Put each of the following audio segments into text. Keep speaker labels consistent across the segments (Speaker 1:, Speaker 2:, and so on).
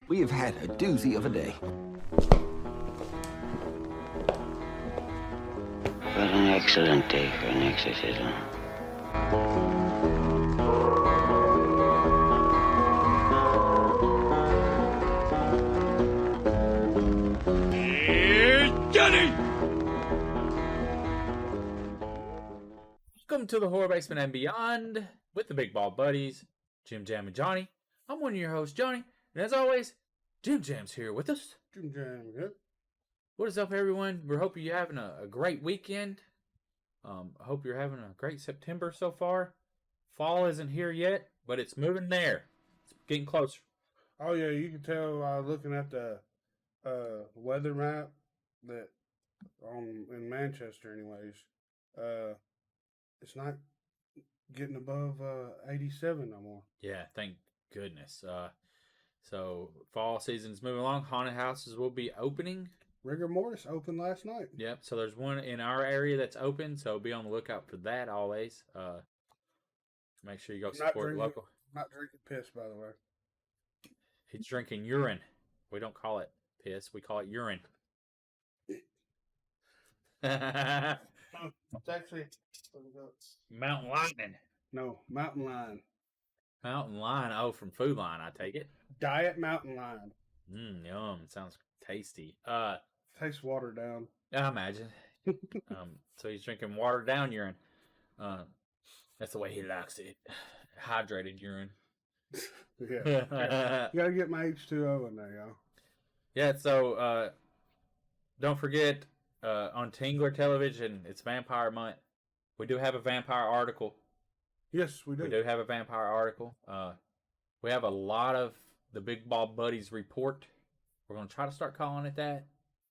Speaker 1: We have had a doozy of a day.
Speaker 2: What an excellent day for an exorcism.
Speaker 3: Welcome to the Horror Basement and Beyond with the Big Ball Buddies, Jim Jam and Johnny. I'm one of your hosts, Johnny, and as always, Jim Jam's here with us.
Speaker 4: Jim Jam, yep.
Speaker 3: What is up, everyone? We're hoping you're having a great weekend. I hope you're having a great September so far. Fall isn't here yet, but it's moving there. It's getting closer.
Speaker 4: Oh yeah, you can tell looking at the weather map that in Manchester, anyways. It's not getting above 87 no more.
Speaker 3: Yeah, thank goodness. So fall season's moving along. Haunted houses will be opening.
Speaker 4: Rigor Mortis opened last night.
Speaker 3: Yep. So there's one in our area that's open. So be on the lookout for that always. Make sure you go support local.
Speaker 4: Not drinking piss, by the way.
Speaker 3: He's drinking urine. We don't call it piss. We call it urine.
Speaker 4: It's actually
Speaker 3: Mountain Lightning.
Speaker 4: no Mountain Lion.
Speaker 3: Mountain Lion. Oh, from Food Line, I take it.
Speaker 4: Diet Mountain Lion.
Speaker 3: Yum. Sounds tasty.
Speaker 4: Tastes watered down.
Speaker 3: I imagine. So he's drinking watered down urine. That's the way he likes it. Hydrated urine.
Speaker 4: Yeah. You gotta get my H2O in there, y'all.
Speaker 3: Yeah, so don't forget on Tingler Television, it's Vampire Month. We do have a vampire article.
Speaker 4: Yes, we do.
Speaker 3: We do have a vampire article. We have a lot of the Big Ball Buddies report. We're going to try to start calling it that.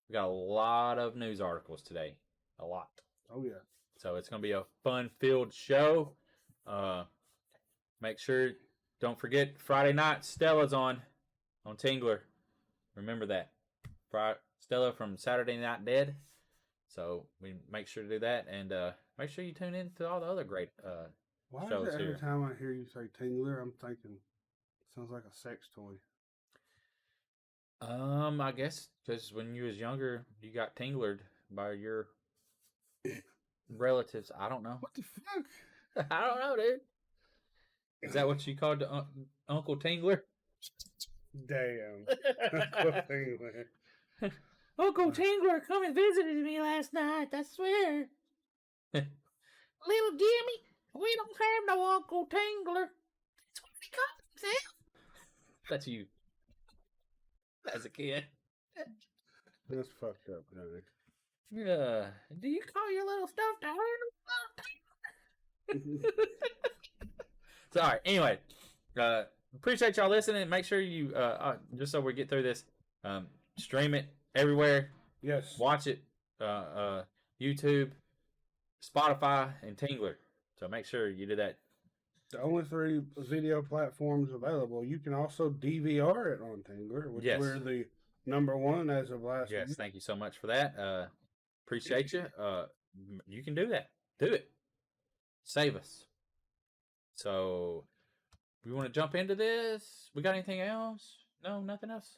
Speaker 3: We got a lot of news articles today. A lot.
Speaker 4: Oh yeah.
Speaker 3: So it's going to be a fun-filled show. Make sure, don't forget, Friday night, Stella's on Tingler. Remember that. Stella from Saturday Night Dead. So we make sure to do that. And make sure you tune in to all the other great
Speaker 4: Why
Speaker 3: shows
Speaker 4: is it every
Speaker 3: here.
Speaker 4: time I hear you say Tingler, I'm thinking sounds like a sex toy.
Speaker 3: I guess because when you was younger, you got tinglered by your relatives. I don't know.
Speaker 4: What the fuck?
Speaker 3: I don't know, dude. Is that what you called the Uncle Tingler?
Speaker 4: Damn. Uncle Tingler.
Speaker 3: Uncle Tingler come and visited me last night. I swear. Little Jimmy, we don't have no Uncle Tingler. That's what he calls himself. That's you. As a kid.
Speaker 4: That's fucked up, Johnny.
Speaker 3: Yeah. Do you call your little stuffed animal? Sorry. Anyway, appreciate y'all listening. Make sure you, just so we get through this, stream it everywhere.
Speaker 4: Yes.
Speaker 3: Watch it. YouTube, Spotify, and Tingler. So make sure you do that.
Speaker 4: The only 3 video platforms available. You can also DVR it on Tingler, which
Speaker 3: Yes.
Speaker 4: we're the #1 as of last
Speaker 3: Yes,
Speaker 4: week.
Speaker 3: thank you so much for that. Appreciate you. You can do that. Do it. Save us. So, we want to jump into this? We got anything else? No, nothing else?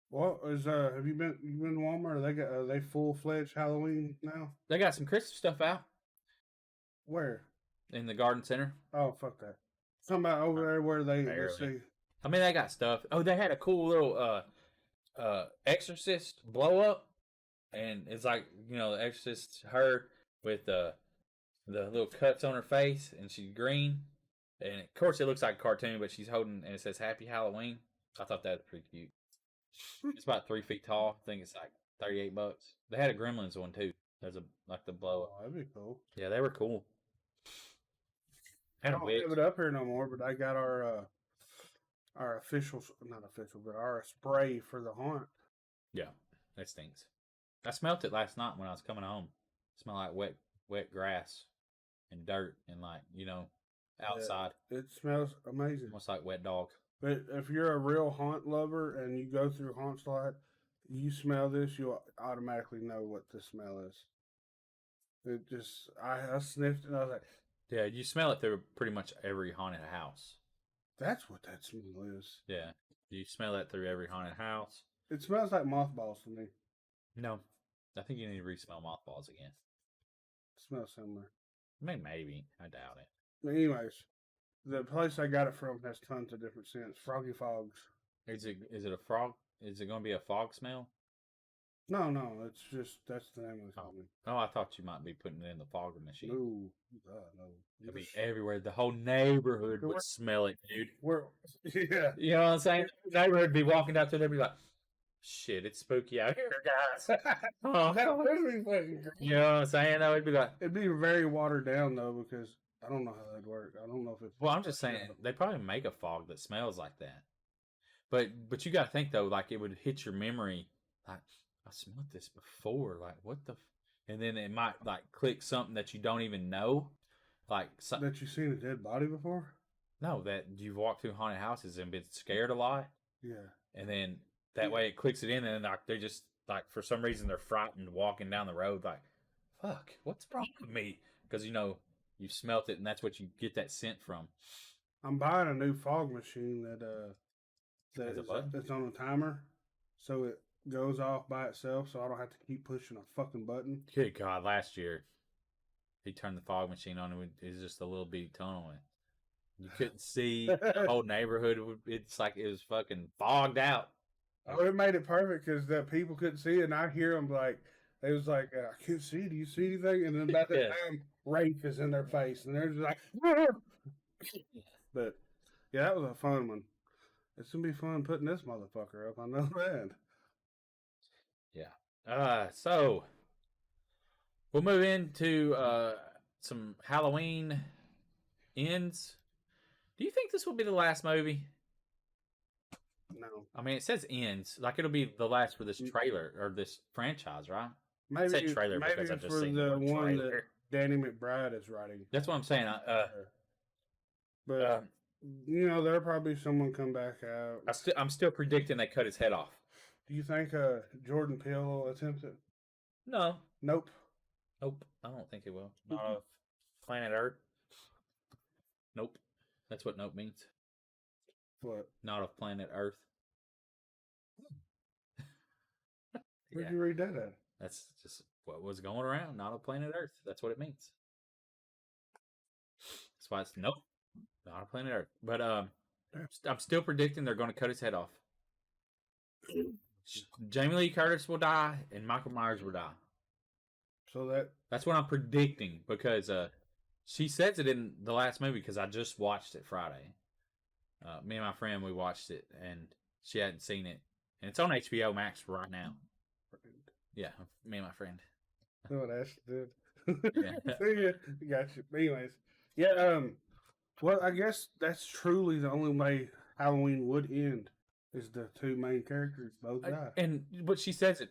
Speaker 4: What is have you been to Walmart? Are they full-fledged Halloween now?
Speaker 3: They got some Christmas stuff out
Speaker 4: Where?
Speaker 3: in the garden center.
Speaker 4: Oh, fuck that. Something about over there where they
Speaker 3: Barely.
Speaker 4: see.
Speaker 3: I mean, they got stuff. Oh, they had a cool little Exorcist blow up, and it's like, the Exorcist, her with the little cuts on her face, and she's green, and of course it looks like a cartoon, but she's holding, and it says Happy Halloween. I thought that was pretty cute. It's about 3 feet tall. I think it's like $38. They had a Gremlins one too. There's like the blow up.
Speaker 4: Oh, that'd be cool.
Speaker 3: Yeah, they were cool.
Speaker 4: I
Speaker 3: Had a
Speaker 4: don't
Speaker 3: wig.
Speaker 4: have it up here no more, but I got our official, not official, but our spray for the haunt.
Speaker 3: Yeah, that stinks. I smelt it last night when I was coming home. It smelled like wet grass and dirt and outside.
Speaker 4: It smells amazing.
Speaker 3: Almost like wet dog.
Speaker 4: But if you're a real haunt lover and you go through haunts a lot, you smell this, you'll automatically know what the smell is. It just, I sniffed it and I was like,
Speaker 3: Yeah, you smell it through pretty much every haunted house.
Speaker 4: that's what that smell is.
Speaker 3: Yeah. Do you smell that through every haunted house?
Speaker 4: It smells like mothballs to me. It
Speaker 3: No. I think you need to re-smell mothballs again.
Speaker 4: smells similar.
Speaker 3: Maybe. I doubt it.
Speaker 4: But anyways, the place I got it from has tons of different scents. Froggy Fogs.
Speaker 3: Is it a frog? Is it going to be a fog smell?
Speaker 4: No, it's just that's the name of the company.
Speaker 3: Oh, I thought you might be putting it in the fogger machine.
Speaker 4: No, God, no.
Speaker 3: It'd be everywhere. The whole neighborhood would
Speaker 4: Where-
Speaker 3: smell it, dude.
Speaker 4: Yeah.
Speaker 3: You know what I'm saying? The neighborhood would be walking down to there, be like, "Shit, it's spooky out here, guys." Oh,
Speaker 4: That would be fucking great.
Speaker 3: you know what I'm saying? That would be like,
Speaker 4: It'd be very watered down though, because I don't know how that'd work. I don't know if it's.
Speaker 3: well, I'm just saying they probably make a fog that smells like that. But you got to think though, like it would hit your memory, like I smelled this before, like what the, and then it might like click something that you don't even know, like
Speaker 4: That you seen a dead body before?
Speaker 3: no, that you've walked through haunted houses and been scared a lot,
Speaker 4: Yeah.
Speaker 3: and then that way it clicks it in, and like they're just like for some reason they're frightened walking down the road, like fuck, what's wrong with me? Because you know you smelt it, and that's what you get that scent from.
Speaker 4: I'm buying a new fog machine that
Speaker 3: Has a button?
Speaker 4: it's on a timer, so it goes off by itself, so I don't have to keep pushing a fucking button.
Speaker 3: Good God, last year he turned the fog machine on, and it was just a little bitty tunnel, and you couldn't see the whole neighborhood. It's like it was fucking fogged out.
Speaker 4: Oh, it made it perfect because the people couldn't see it, and I hear them like they was like, "I can't see. Do you see anything?" And then about that
Speaker 3: Yeah.
Speaker 4: time, Rafe is in their face, and they're just like, but yeah, that was a fun one. It's gonna be fun putting this motherfucker up. I know that.
Speaker 3: So we'll move into some Halloween ends. Do you think this will be the last movie?
Speaker 4: No,
Speaker 3: I mean, it says ends. Like it'll be the last for this trailer or this franchise, right? I said
Speaker 4: maybe
Speaker 3: trailer
Speaker 4: maybe
Speaker 3: because I've just
Speaker 4: for
Speaker 3: seen
Speaker 4: the
Speaker 3: the
Speaker 4: one
Speaker 3: trailer.
Speaker 4: that Danny McBride is writing.
Speaker 3: That's what I'm saying.
Speaker 4: But you know, there'll probably someone come back out.
Speaker 3: I'm still predicting they cut his head off.
Speaker 4: Do you think Jordan Peele will attempt it?
Speaker 3: No,
Speaker 4: Nope.
Speaker 3: nope. I don't think it will. Not of planet Earth. Nope. That's what nope means.
Speaker 4: What?
Speaker 3: Not of planet Earth.
Speaker 4: Where'd
Speaker 3: Yeah.
Speaker 4: you read that at?
Speaker 3: That's just what was going around. Not of planet Earth. That's what it means. That's why it's nope. Not of planet Earth. But I'm still predicting they're going to cut his head off. Jamie Lee Curtis will die and Michael Myers will die.
Speaker 4: So
Speaker 3: That's what I'm predicting because she says it in the last movie because I just watched it Friday. Me and my friend, we watched it and she hadn't seen it. And it's on HBO Max right now. Yeah, me and my friend.
Speaker 4: know what Ashley did.
Speaker 3: Yeah.
Speaker 4: Yeah, got you. Anyways, yeah. Well, I guess that's truly the only way Halloween would end is the two main characters both die.
Speaker 3: And but she says it.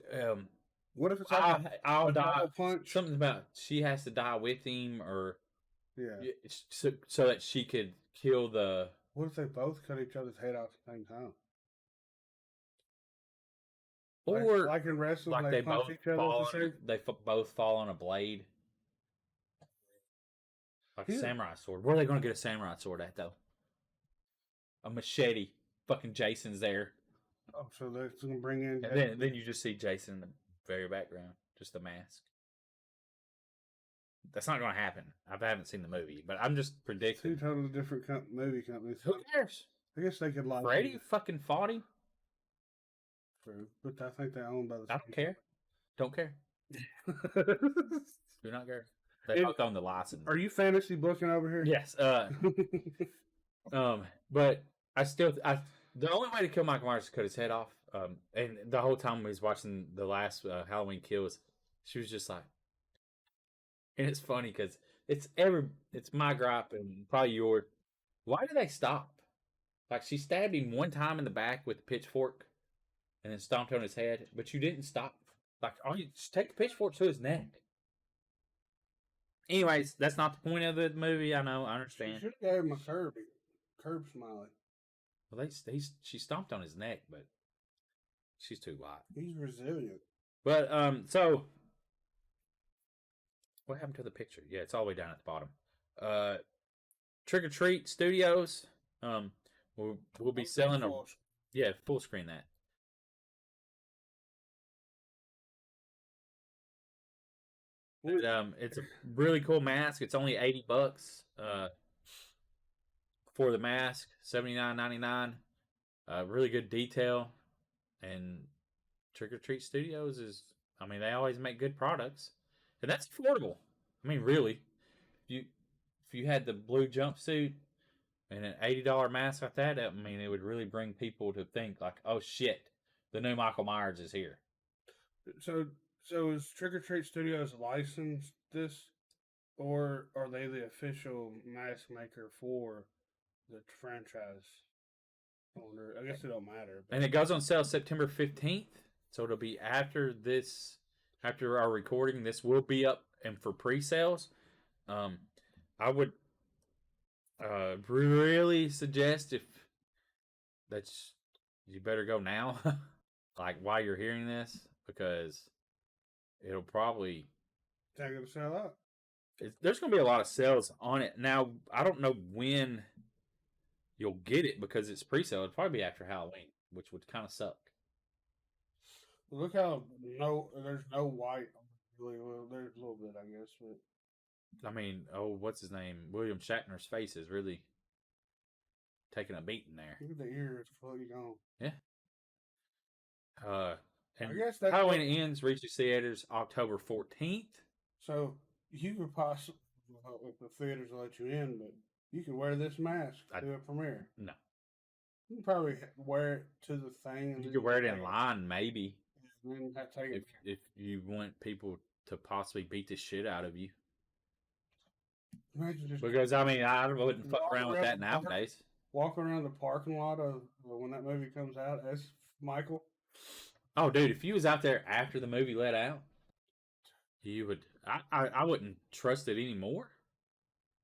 Speaker 4: What if it's like
Speaker 3: I'll
Speaker 4: a
Speaker 3: die.
Speaker 4: double punch?
Speaker 3: Something about she has to die with him, or
Speaker 4: Yeah.
Speaker 3: so that she could kill the.
Speaker 4: What if they both cut each other's head off at the same time?
Speaker 3: Or
Speaker 4: like in wrestling,
Speaker 3: like
Speaker 4: they
Speaker 3: they
Speaker 4: punch
Speaker 3: both
Speaker 4: each other
Speaker 3: fall
Speaker 4: at the
Speaker 3: on,
Speaker 4: same.
Speaker 3: both fall on a blade, like a
Speaker 4: Yeah.
Speaker 3: samurai sword. Where are they going to get a samurai sword at though? A machete. Fucking Jason's there,
Speaker 4: Oh, so that's gonna bring in.
Speaker 3: and then you just see Jason in the very background, just a mask. That's not going to happen. I haven't seen the movie, but I'm just
Speaker 4: two
Speaker 3: predicting.
Speaker 4: totally different movie companies.
Speaker 3: Who cares?
Speaker 4: I guess they could lie.
Speaker 3: Freddy fucking fought him.
Speaker 4: True, but I think they're owned by the.
Speaker 3: I don't care. Don't care.
Speaker 4: care.
Speaker 3: Do not care. They both own the license.
Speaker 4: Are you fantasy booking over here?
Speaker 3: Yes. But the only way to kill Michael Myers is to cut his head off. And the whole time we was watching the last Halloween Kills, she was just like, and it's funny because it's my gripe and probably yours. Why do they stop? Like she stabbed him one time in the back with the pitchfork, and then stomped on his head, but you didn't stop. Like, you just take the pitchfork to his neck. Anyways, that's not the point of the movie. I know, I
Speaker 4: You
Speaker 3: understand.
Speaker 4: should have gave him a curb smiley.
Speaker 3: Well, she stomped on his neck, but she's too light.
Speaker 4: He's resilient.
Speaker 3: But so what happened to the picture? Yeah, it's all the way down at the bottom. Trick or Treat Studios. We'll be selling a Yeah, full screen that. But, it's a really cool mask. It's only $80 for the mask, $79.99. Really good detail, and Trick or Treat Studios is. I mean, they always make good products, and that's affordable. I mean, really, if you had the blue jumpsuit and an $80 mask like that, I mean, it would really bring people to think like, oh shit, the new Michael Myers is here.
Speaker 4: So is Trick or Treat Studios licensed this, or are they the official mask maker for the franchise owner? I guess it don't matter.
Speaker 3: And it goes on sale September 15th, so it'll be after this, after our recording. This will be up and for pre-sales. I would really suggest if that's you better go now, like while you're hearing this, because it'll probably
Speaker 4: It's not gonna sell out.
Speaker 3: there's going to be a lot of sales on it. Now, I don't know when you'll get it because it's pre-sale. It'll probably be after Halloween, which would kind of suck.
Speaker 4: Look how there's no white. Really, well, there's a little bit, I guess, but
Speaker 3: I mean, what's his name? William Shatner's face is really taking a beating there.
Speaker 4: look at the ear. It's fully gone.
Speaker 3: Yeah. And
Speaker 4: I guess that's
Speaker 3: Halloween Ends reaches theaters October 14th.
Speaker 4: So you could possibly, if the theaters will let you in, but you can wear this mask to a premiere.
Speaker 3: No.
Speaker 4: You can probably wear it to the thing. And
Speaker 3: You
Speaker 4: then
Speaker 3: could wear it
Speaker 4: take
Speaker 3: in line, maybe,
Speaker 4: And then take it.
Speaker 3: if you want people to possibly beat the shit out of you.
Speaker 4: Imagine just
Speaker 3: Because, I mean, I wouldn't fuck
Speaker 4: Walk
Speaker 3: around with
Speaker 4: around
Speaker 3: that
Speaker 4: the park.
Speaker 3: nowadays.
Speaker 4: walk around the parking lot of when that movie comes out as Michael.
Speaker 3: Oh, dude, if you was out there after the movie let out, you would. I wouldn't trust it anymore.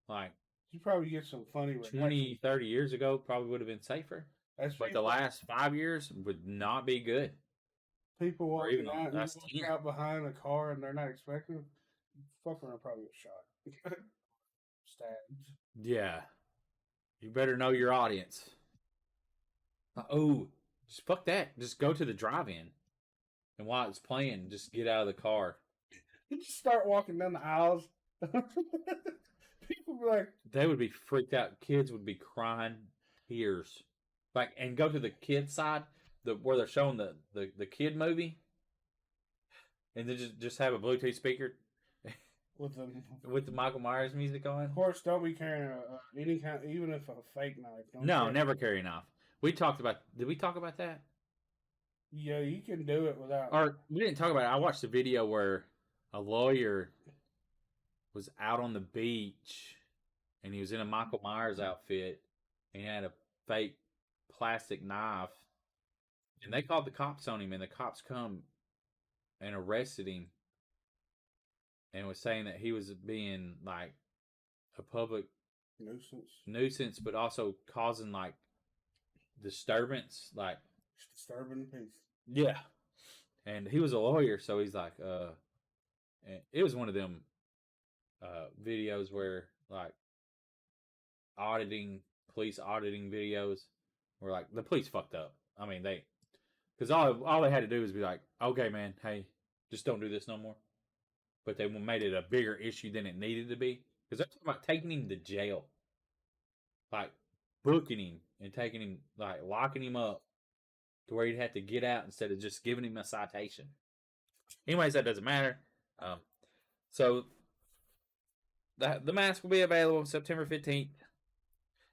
Speaker 3: Like
Speaker 4: You probably get some funny
Speaker 3: 20, 30 years ago, probably would have been safer.
Speaker 4: As
Speaker 3: But the last 5 years would not be good.
Speaker 4: people
Speaker 3: or
Speaker 4: walking
Speaker 3: even the
Speaker 4: out, you
Speaker 3: last
Speaker 4: walk
Speaker 3: 10.
Speaker 4: out behind a car and they're not expecting, fuck around, probably get shot, stabbed.
Speaker 3: Yeah. You better know your audience. Oh, just fuck that. Just go to the drive-in. And while it's playing, just get out of the car.
Speaker 4: You just start walking down the aisles. People be like,
Speaker 3: They would be freaked out. Kids would be crying tears. Like, and go to the kid side, where they're showing the kid movie, and then just have a Bluetooth speaker
Speaker 4: with the,
Speaker 3: with the Michael Myers music on.
Speaker 4: of course, don't be carrying any kind, even if a fake knife. Don't
Speaker 3: No,
Speaker 4: carry-
Speaker 3: never carry a knife. We talked about. Did we talk about that?
Speaker 4: Yeah, you can do it without.
Speaker 3: Or we didn't talk about it. I watched a video where a lawyer was out on the beach and he was in a Michael Myers outfit and he had a fake plastic knife. And they called the cops on him, and the cops come and arrested him and was saying that he was being like a public nuisance, but also causing like disturbance, like
Speaker 4: It's disturbing the peace.
Speaker 3: yeah. And he was a lawyer, so he's like, and it was one of them videos where like police auditing videos where like the police fucked up. I mean, because all they had to do was be like, okay, man, hey, just don't do this no more. But they made it a bigger issue than it needed to be, because they're talking about taking him to jail, like booking him and taking him, like locking him up to where he'd have to get out instead of just giving him a citation. Anyways, that doesn't matter. So the mask will be available September 15th.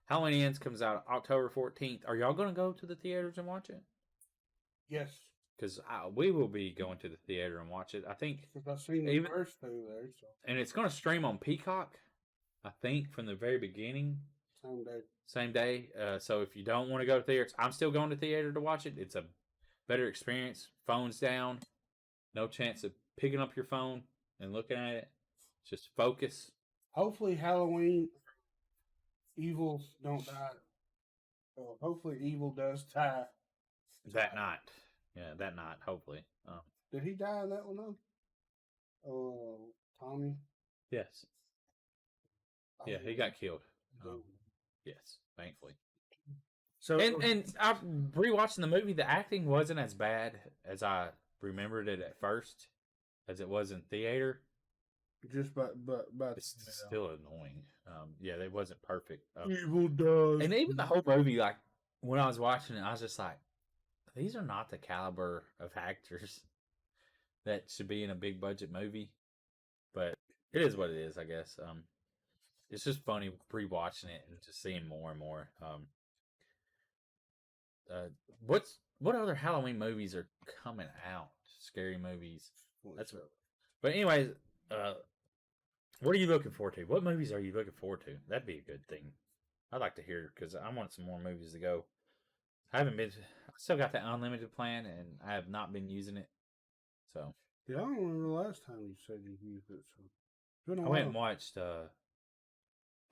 Speaker 3: Halloween Ends comes out October 14th. Are y'all going to go to the theaters and watch it?
Speaker 4: Yes.
Speaker 3: Because we will be going to the theater and watch it. I think.
Speaker 4: Because I've seen the
Speaker 3: Even-
Speaker 4: first two there, so
Speaker 3: And it's going to stream on Peacock, I think, from the very beginning.
Speaker 4: same day.
Speaker 3: So if you don't want to go to theaters, I'm still going to theater to watch it. It's a better experience. Phone's down. No chance of picking up your phone and looking at it. Just focus.
Speaker 4: Hopefully Halloween evils don't die. Well, hopefully evil does die.
Speaker 3: That night. Yeah, that night, hopefully.
Speaker 4: Did he die in that one though? Oh, Tommy.
Speaker 3: Yes. Yeah, he got killed. Yes, thankfully.
Speaker 4: So
Speaker 3: And I rewatching the movie, the acting wasn't as bad as I remembered it at first, as it was in theater.
Speaker 4: just but
Speaker 3: It's still annoying. Yeah, they wasn't perfect.
Speaker 4: evil does.
Speaker 3: And even the whole movie, like when I was watching it, I was just like, these are not the caliber of actors that should be in a big budget movie. But it is what it is, I guess. It's just funny rewatching it and just seeing more and more. What other Halloween movies are coming out? Scary movies. That's what. But anyways, what are you looking forward to? What movies are you looking forward to? That'd be a good thing. I'd like to hear because I want some more movies to go. I still got the unlimited plan and I have not been using it. So
Speaker 4: Yeah, I don't remember the last time you said you used it. So it's been a
Speaker 3: I went and
Speaker 4: while.
Speaker 3: watched The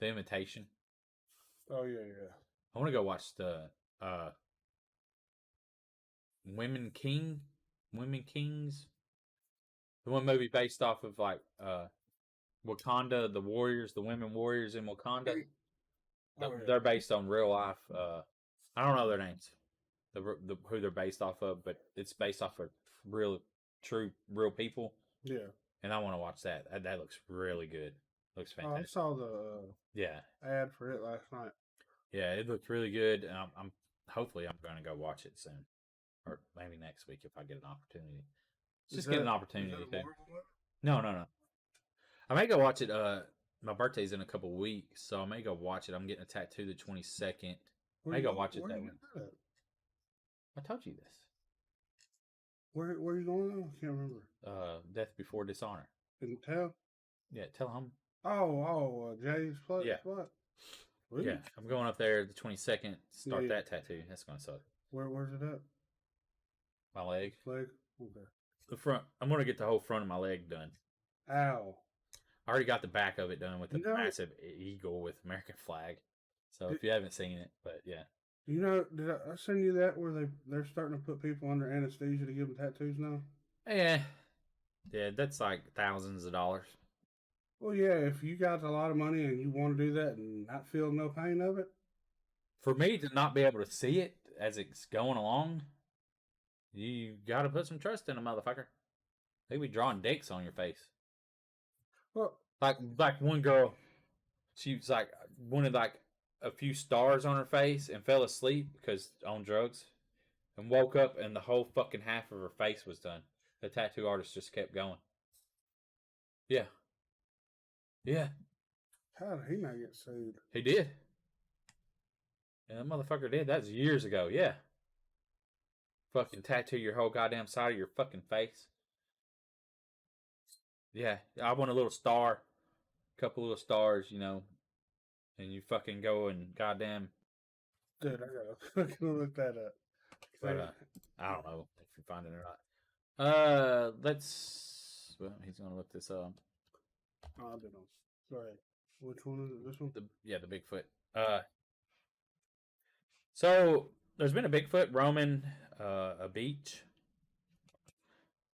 Speaker 3: Invitation.
Speaker 4: Oh yeah.
Speaker 3: I want to go watch the Women Kings, the one movie based off of like Wakanda, the warriors, the women warriors in Wakanda.
Speaker 4: Oh, yeah.
Speaker 3: They're based on real life. I don't know their names, who they're based off of, but it's based off of real people.
Speaker 4: Yeah.
Speaker 3: And I want to watch that. That looks really good. Looks
Speaker 4: Oh, I
Speaker 3: fantastic.
Speaker 4: saw the
Speaker 3: Yeah,
Speaker 4: ad for it last night.
Speaker 3: yeah, it looked really good. I'm hopefully I'm going to go watch it soon, or maybe next week if I get an opportunity. Just get an opportunity. To. No. I may go watch it. My birthday's in a couple weeks, so I may go watch it. I'm getting a tattoo the 22nd. I may go watch it that week. I told you this.
Speaker 4: Where are you going now? I can't remember.
Speaker 3: Death Before Dishonor.
Speaker 4: Didn't tell.
Speaker 3: Yeah, tell him.
Speaker 4: Jay's place.
Speaker 3: Yeah.
Speaker 4: What?
Speaker 3: Yeah, I'm going up there the 22nd. Start
Speaker 4: Yeah.
Speaker 3: that tattoo. That's gonna suck.
Speaker 4: Where's it at?
Speaker 3: My leg.
Speaker 4: Leg. Okay.
Speaker 3: The front. I'm gonna get the whole front of my leg done.
Speaker 4: Ow.
Speaker 3: I already got the back of it done with the
Speaker 4: You know-
Speaker 3: massive eagle with American flag. So if you haven't seen it, but yeah.
Speaker 4: You know, did I send you that where they're starting to put people under anesthesia to give them tattoos now?
Speaker 3: Yeah, that's like thousands of dollars.
Speaker 4: Well, yeah, if you got a lot of money and you want to do that and not feel no pain of it,
Speaker 3: For me to not be able to see it as it's going along, you got to put some trust in a motherfucker. They be drawing dicks on your face.
Speaker 4: well,
Speaker 3: Like one girl, she was like wanted like a few stars on her face and fell asleep because on drugs, and woke up and the whole fucking half of her face was done. The tattoo artist just kept going. Yeah.
Speaker 4: how did he not get sued?
Speaker 3: He did. Yeah, that motherfucker did. That was years ago. Yeah. Fucking tattoo your whole goddamn side of your fucking face. Yeah. I want a little star. Couple little stars, you know. And you fucking go and goddamn.
Speaker 4: Dude, I gotta look that up.
Speaker 3: But, I don't know if you find it or not. Well, he's gonna look this up.
Speaker 4: Oh, I don't know. Sorry. Which one is it? This one?
Speaker 3: The Bigfoot. So there's been a Bigfoot roaming a beach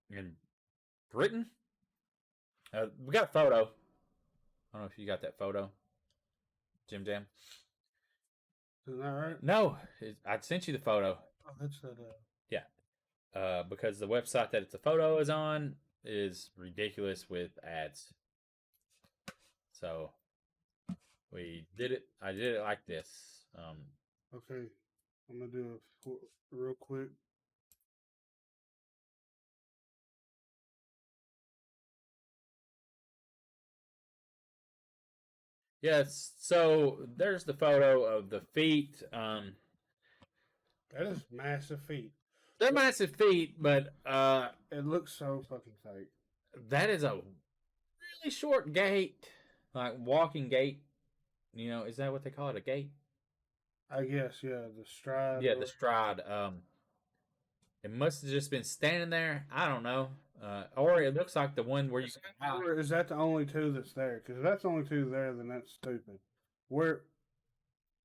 Speaker 3: in Britain. We got a photo. I don't know if you got that photo, Jim Jam.
Speaker 4: Isn't that right?
Speaker 3: No, I sent you the photo.
Speaker 4: Oh, that's that.
Speaker 3: Because the website that the photo is on is ridiculous with ads. So we did it. I did it like this.
Speaker 4: Okay, I'm gonna do it real quick.
Speaker 3: Yes. So there's the photo of the feet.
Speaker 4: That is massive feet.
Speaker 3: They're massive feet, but
Speaker 4: It looks so fucking tight.
Speaker 3: that is a really short gait, like walking gait. You know, is that what they call it? A gait?
Speaker 4: I guess, yeah, the stride.
Speaker 3: Yeah, the stride. It must have just been standing there. I don't know. Or it looks like the one where you.
Speaker 4: Or is that the only two that's there? Because if that's the only two there, then that's stupid. Where?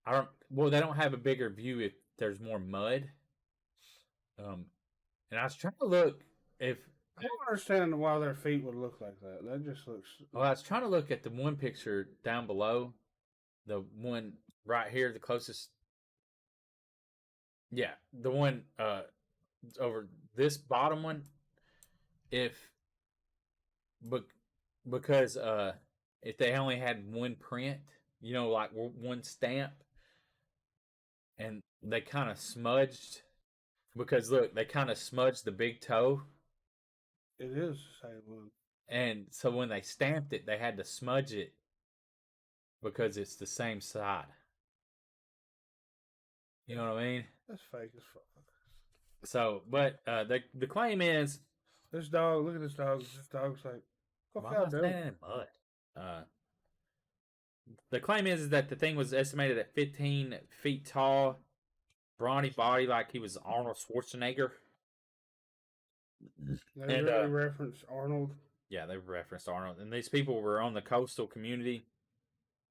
Speaker 3: I don't. Well, they don't have a bigger view if there's more mud. And I was trying to look if.
Speaker 4: I don't understand why their feet would look like that. That just looks.
Speaker 3: Well, I was trying to look at the one picture down below, the one right here, the closest Yeah, the one over this bottom one, if bec- because if they only had one print, you know, like one stamp, and they kind of smudged because look, they kind of smudged the big toe,
Speaker 4: It is the same one.
Speaker 3: and so when they stamped it, they had to smudge it because it's the same side. You know what I mean?
Speaker 4: That's fake as fuck.
Speaker 3: So, but the claim is,
Speaker 4: This dog, look at this dog. This dog's like, fuck
Speaker 3: why
Speaker 4: y'all
Speaker 3: am I
Speaker 4: doing?
Speaker 3: standing in mud? The claim is that the thing was estimated at 15 feet tall, brawny body like he was Arnold Schwarzenegger.
Speaker 4: They
Speaker 3: And,
Speaker 4: really reference Arnold.
Speaker 3: Yeah, they referenced Arnold, and these people were on the coastal community,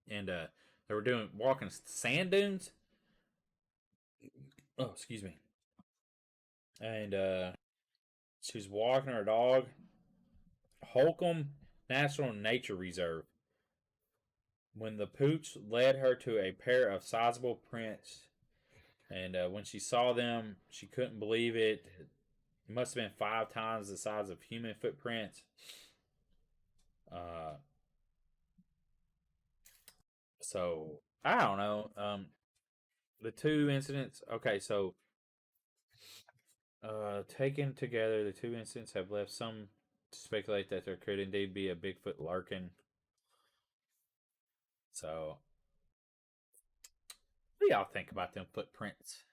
Speaker 3: and they were walking sand dunes. Oh, excuse me. And she was walking her dog. Holcomb National Nature Reserve. When the pooch led her to a pair of sizable prints, and when she saw them, she couldn't believe it. It must have been 5 times the size of human footprints. So I don't know. The two incidents. Okay, so taken together, the two incidents have left some to speculate that there could indeed be a Bigfoot lurking. So, what do y'all think about them footprints?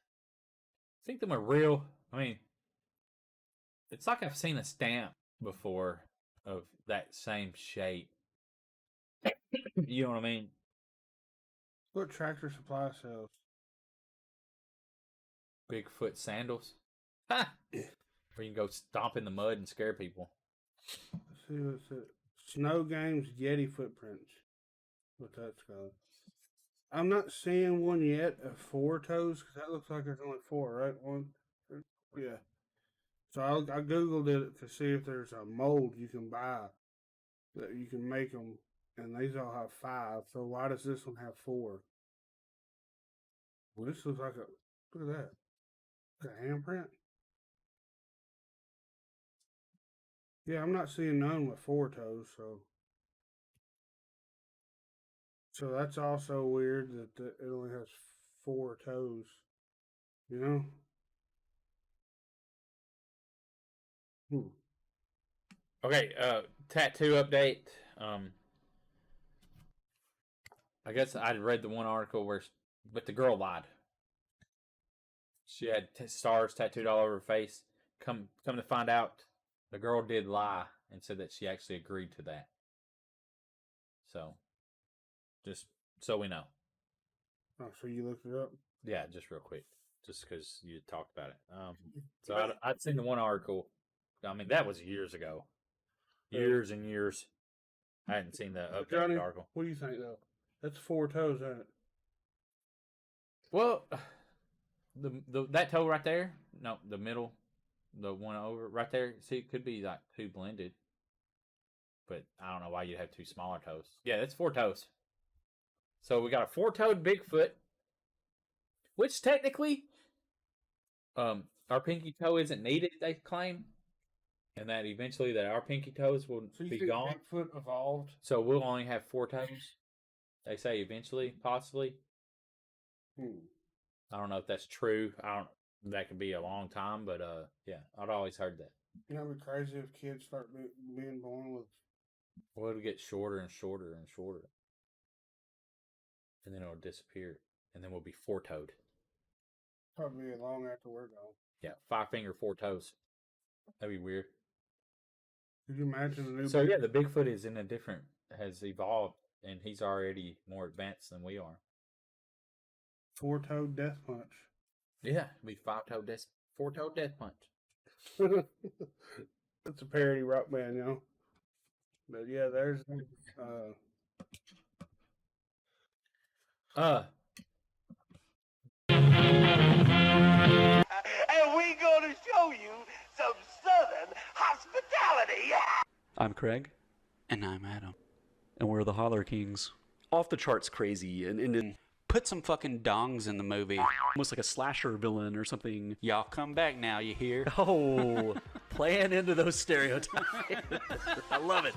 Speaker 3: Think them are real? I mean, it's like I've seen a stamp before of that same shape. You know what I mean?
Speaker 4: What Tractor Supply sells?
Speaker 3: Bigfoot sandals. Ha! Where you can go stomp in the mud and scare people.
Speaker 4: Let's see what's it. Snow Games Yeti footprints. What that's called. I'm not seeing one yet of 4 toes because that looks like there's only 4, right? One, yeah. So I googled it to see if there's a mold you can buy that you can make them, and these all have 5. So why does this one have 4? Well, this looks like a look at that. Like a handprint. Yeah, I'm not seeing none with 4 toes, so that's also weird that it only has 4 toes. You know?
Speaker 3: Okay, tattoo update. I guess I read the one article but the girl lied. She had stars tattooed all over her face. Come to find out, the girl did lie and said that she actually agreed to that. So, just so we know.
Speaker 4: Oh, so you looked it up?
Speaker 3: Yeah, just real quick, just because you talked about it. So I'd seen the one article. I mean, that was years ago, years and years. I hadn't seen the updated
Speaker 4: Johnny,
Speaker 3: article.
Speaker 4: what do you think though? That's 4 toes, isn't it?
Speaker 3: Well, that toe right there, no, the middle, the one over right there. See, it could be like 2 blended, but I don't know why you'd have 2 smaller toes. Yeah, that's 4 toes. So we got a 4-toed Bigfoot, which technically, our pinky toe isn't needed. They claim, and that eventually that our pinky toes will
Speaker 4: So you
Speaker 3: be
Speaker 4: think
Speaker 3: gone.
Speaker 4: Bigfoot evolved?
Speaker 3: So we'll only have 4 toes. They say eventually, possibly. I don't know if that's true. That could be a long time, but yeah, I'd always heard that.
Speaker 4: You know, it'd be crazy if kids start being born with.
Speaker 3: Well, it'll get shorter and shorter and shorter, and then it'll disappear, and then we'll be 4-toed.
Speaker 4: Probably long after we're gone.
Speaker 3: Yeah, 5 finger, 4 toes. That'd be weird.
Speaker 4: Could you imagine a new?
Speaker 3: So yeah, the Bigfoot has evolved, and he's already more advanced than we are.
Speaker 4: 4-toed death punch.
Speaker 3: Yeah, it'd be 4-toed death punch.
Speaker 4: That's a parody rock band, you know. But yeah, there's
Speaker 5: And we gonna show you some Southern hospitality.
Speaker 6: I'm Craig.
Speaker 7: And I'm Adam.
Speaker 6: And we're the Holler Kings.
Speaker 7: Off the charts crazy and
Speaker 6: Put some fucking dongs in the movie.
Speaker 7: Almost like a slasher villain or something.
Speaker 6: Y'all come back now, you hear?
Speaker 7: Oh, playing into those stereotypes. I love it.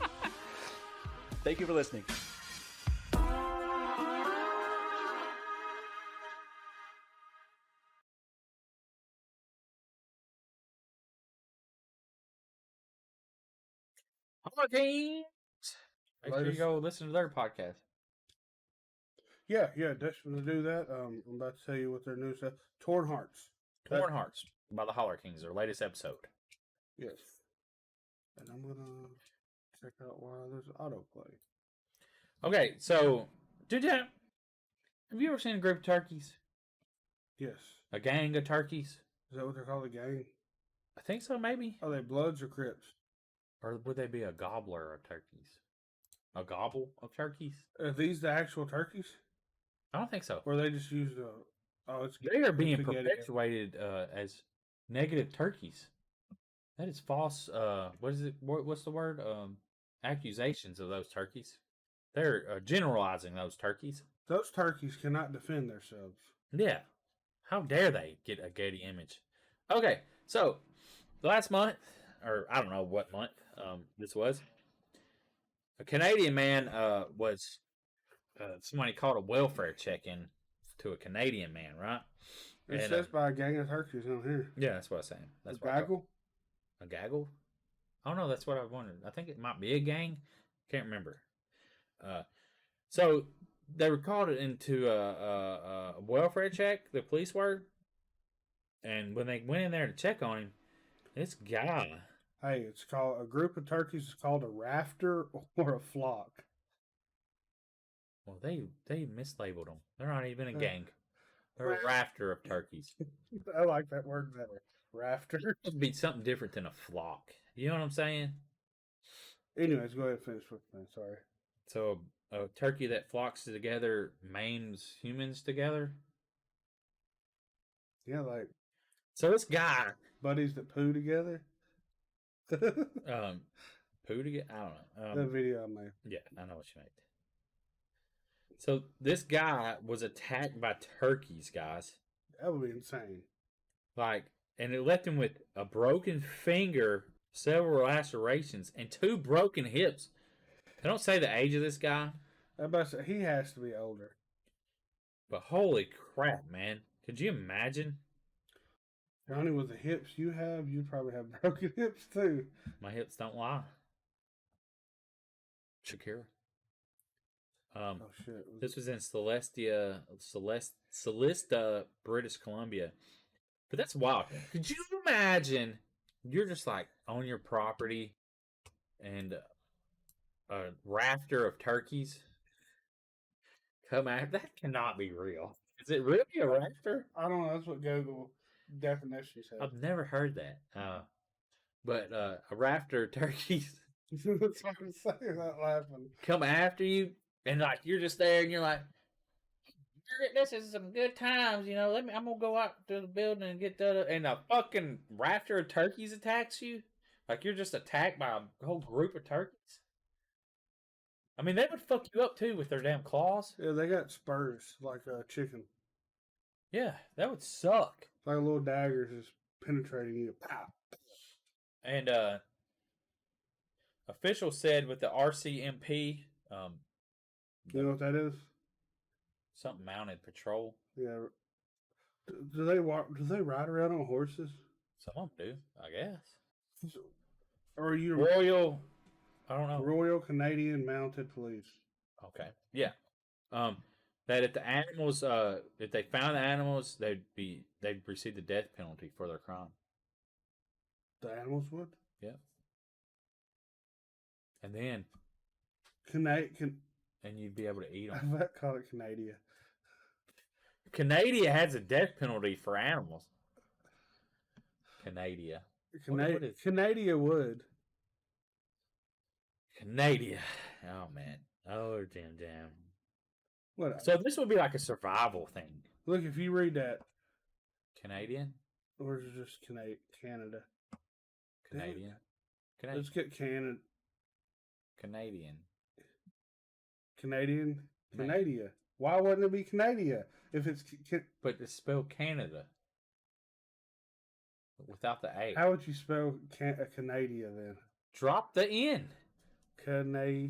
Speaker 7: Thank you for listening.
Speaker 3: Hurricanes. Make sure you
Speaker 4: Latest-
Speaker 3: go listen to their podcast.
Speaker 4: Yeah, definitely do that. I'm about to tell you what their new stuff. Torn Hearts.
Speaker 3: Torn Hearts by the Holler Kings, their latest episode.
Speaker 4: Yes. And I'm gonna check out why there's autoplay.
Speaker 3: Okay, so have you ever seen a group of turkeys?
Speaker 4: Yes.
Speaker 3: A gang of turkeys?
Speaker 4: Is that what they're called, a gang?
Speaker 3: I think so, maybe.
Speaker 4: Are they Bloods or Crips?
Speaker 3: Or would they be a gobbler of turkeys? A gobble of turkeys?
Speaker 4: Are these the actual turkeys?
Speaker 3: I don't think so.
Speaker 4: Or they just use the... Oh, it's...
Speaker 3: They are being
Speaker 4: spaghetti.
Speaker 3: perpetuated as negative turkeys. That is false. What is it? What's the word? Accusations of those turkeys. They're generalizing those turkeys.
Speaker 4: Those turkeys cannot defend themselves.
Speaker 3: Yeah. How dare they get a Getty image? Okay, so last month, or I don't know what month this was, a Canadian man was somebody called a welfare check-in to a Canadian man, right?
Speaker 4: It
Speaker 3: And,
Speaker 4: says by a gang of turkeys on here.
Speaker 3: yeah, that's what I'm saying. That's
Speaker 4: A
Speaker 3: what I-
Speaker 4: gaggle?
Speaker 3: A gaggle? I don't know. That's what I wondered. I think it might be a gang. Can't remember. So they were called into a welfare check. The police were, and when they went in there to check on him, this guy.
Speaker 4: Hey, it's called... A group of turkeys is called a rafter or a flock.
Speaker 3: Well, they mislabeled them. They're not even a
Speaker 4: Uh,
Speaker 3: gang. They're a rafter of turkeys.
Speaker 4: I like that word better. Rafter.
Speaker 3: It'd be something different than a flock. You know what I'm saying?
Speaker 4: Anyways, go ahead and finish with me. Sorry.
Speaker 3: So a turkey that flocks together maims humans together.
Speaker 4: Yeah, like
Speaker 3: So this guy,
Speaker 4: buddies that poo together.
Speaker 3: poo together. I don't know.
Speaker 4: That video I made.
Speaker 3: Yeah, I know what you mean. So this guy was attacked by turkeys, guys.
Speaker 4: That would be insane.
Speaker 3: Like, and it left him with a broken finger, several lacerations, and 2 broken hips. They don't say the age of this guy,
Speaker 4: I about to say, he has to be older.
Speaker 3: but holy crap, man. Could you imagine?
Speaker 4: Johnny, with the hips you have, you'd probably have broken hips too.
Speaker 3: My hips don't lie. Shakira.
Speaker 4: Oh shit.
Speaker 3: This was in Celesta, British Columbia. But that's wild. Could you imagine you're just like on your property and a rafter of turkeys come out? That cannot be real. Is it really a rafter?
Speaker 4: I don't know. That's what Google definition says.
Speaker 3: I've never heard that. But a rafter of turkeys
Speaker 4: That's what I'm saying. Not laughing.
Speaker 3: come after you, and like you're just there, and you're like, "This is some good times, you know. I'm gonna go out to the building and get the." And a fucking rafter of turkeys attacks you, like you're just attacked by a whole group of turkeys. I mean, they would fuck you up too with their damn claws.
Speaker 4: Yeah, they got spurs like a chicken.
Speaker 3: Yeah, that would suck.
Speaker 4: Like a little daggers just penetrating you. Pow.
Speaker 3: And officials said with the RCMP,
Speaker 4: You know what that is?
Speaker 3: something mounted patrol.
Speaker 4: Yeah. Do they walk? Do they ride around on horses?
Speaker 3: Some of them do, I guess.
Speaker 4: Or are you
Speaker 3: Royal, I don't know.
Speaker 4: Royal Canadian Mounted Police?
Speaker 3: Okay. Yeah. That if the animals, if they found the animals, they'd receive the death penalty for their crime.
Speaker 4: The animals would.
Speaker 3: Yeah. And then, and you'd be able to eat
Speaker 4: I
Speaker 3: them.
Speaker 4: might call it Canada.
Speaker 3: Canada has a death penalty for animals. Canada. What is-
Speaker 4: Canada would.
Speaker 3: Canada. Oh man. Oh damn.
Speaker 4: What?
Speaker 3: So this would be like a survival thing.
Speaker 4: Look, if you read that,
Speaker 3: Canadian.
Speaker 4: or is it just Canada?
Speaker 3: Canadian.
Speaker 4: Let's get
Speaker 3: Canadian.
Speaker 4: Canadian.
Speaker 3: Cana-
Speaker 4: Canada. Why wouldn't it be Canada if it's
Speaker 3: But it's spelled Canada without the A.
Speaker 4: how would you spell Canada then?
Speaker 3: Drop the N.
Speaker 4: Canada.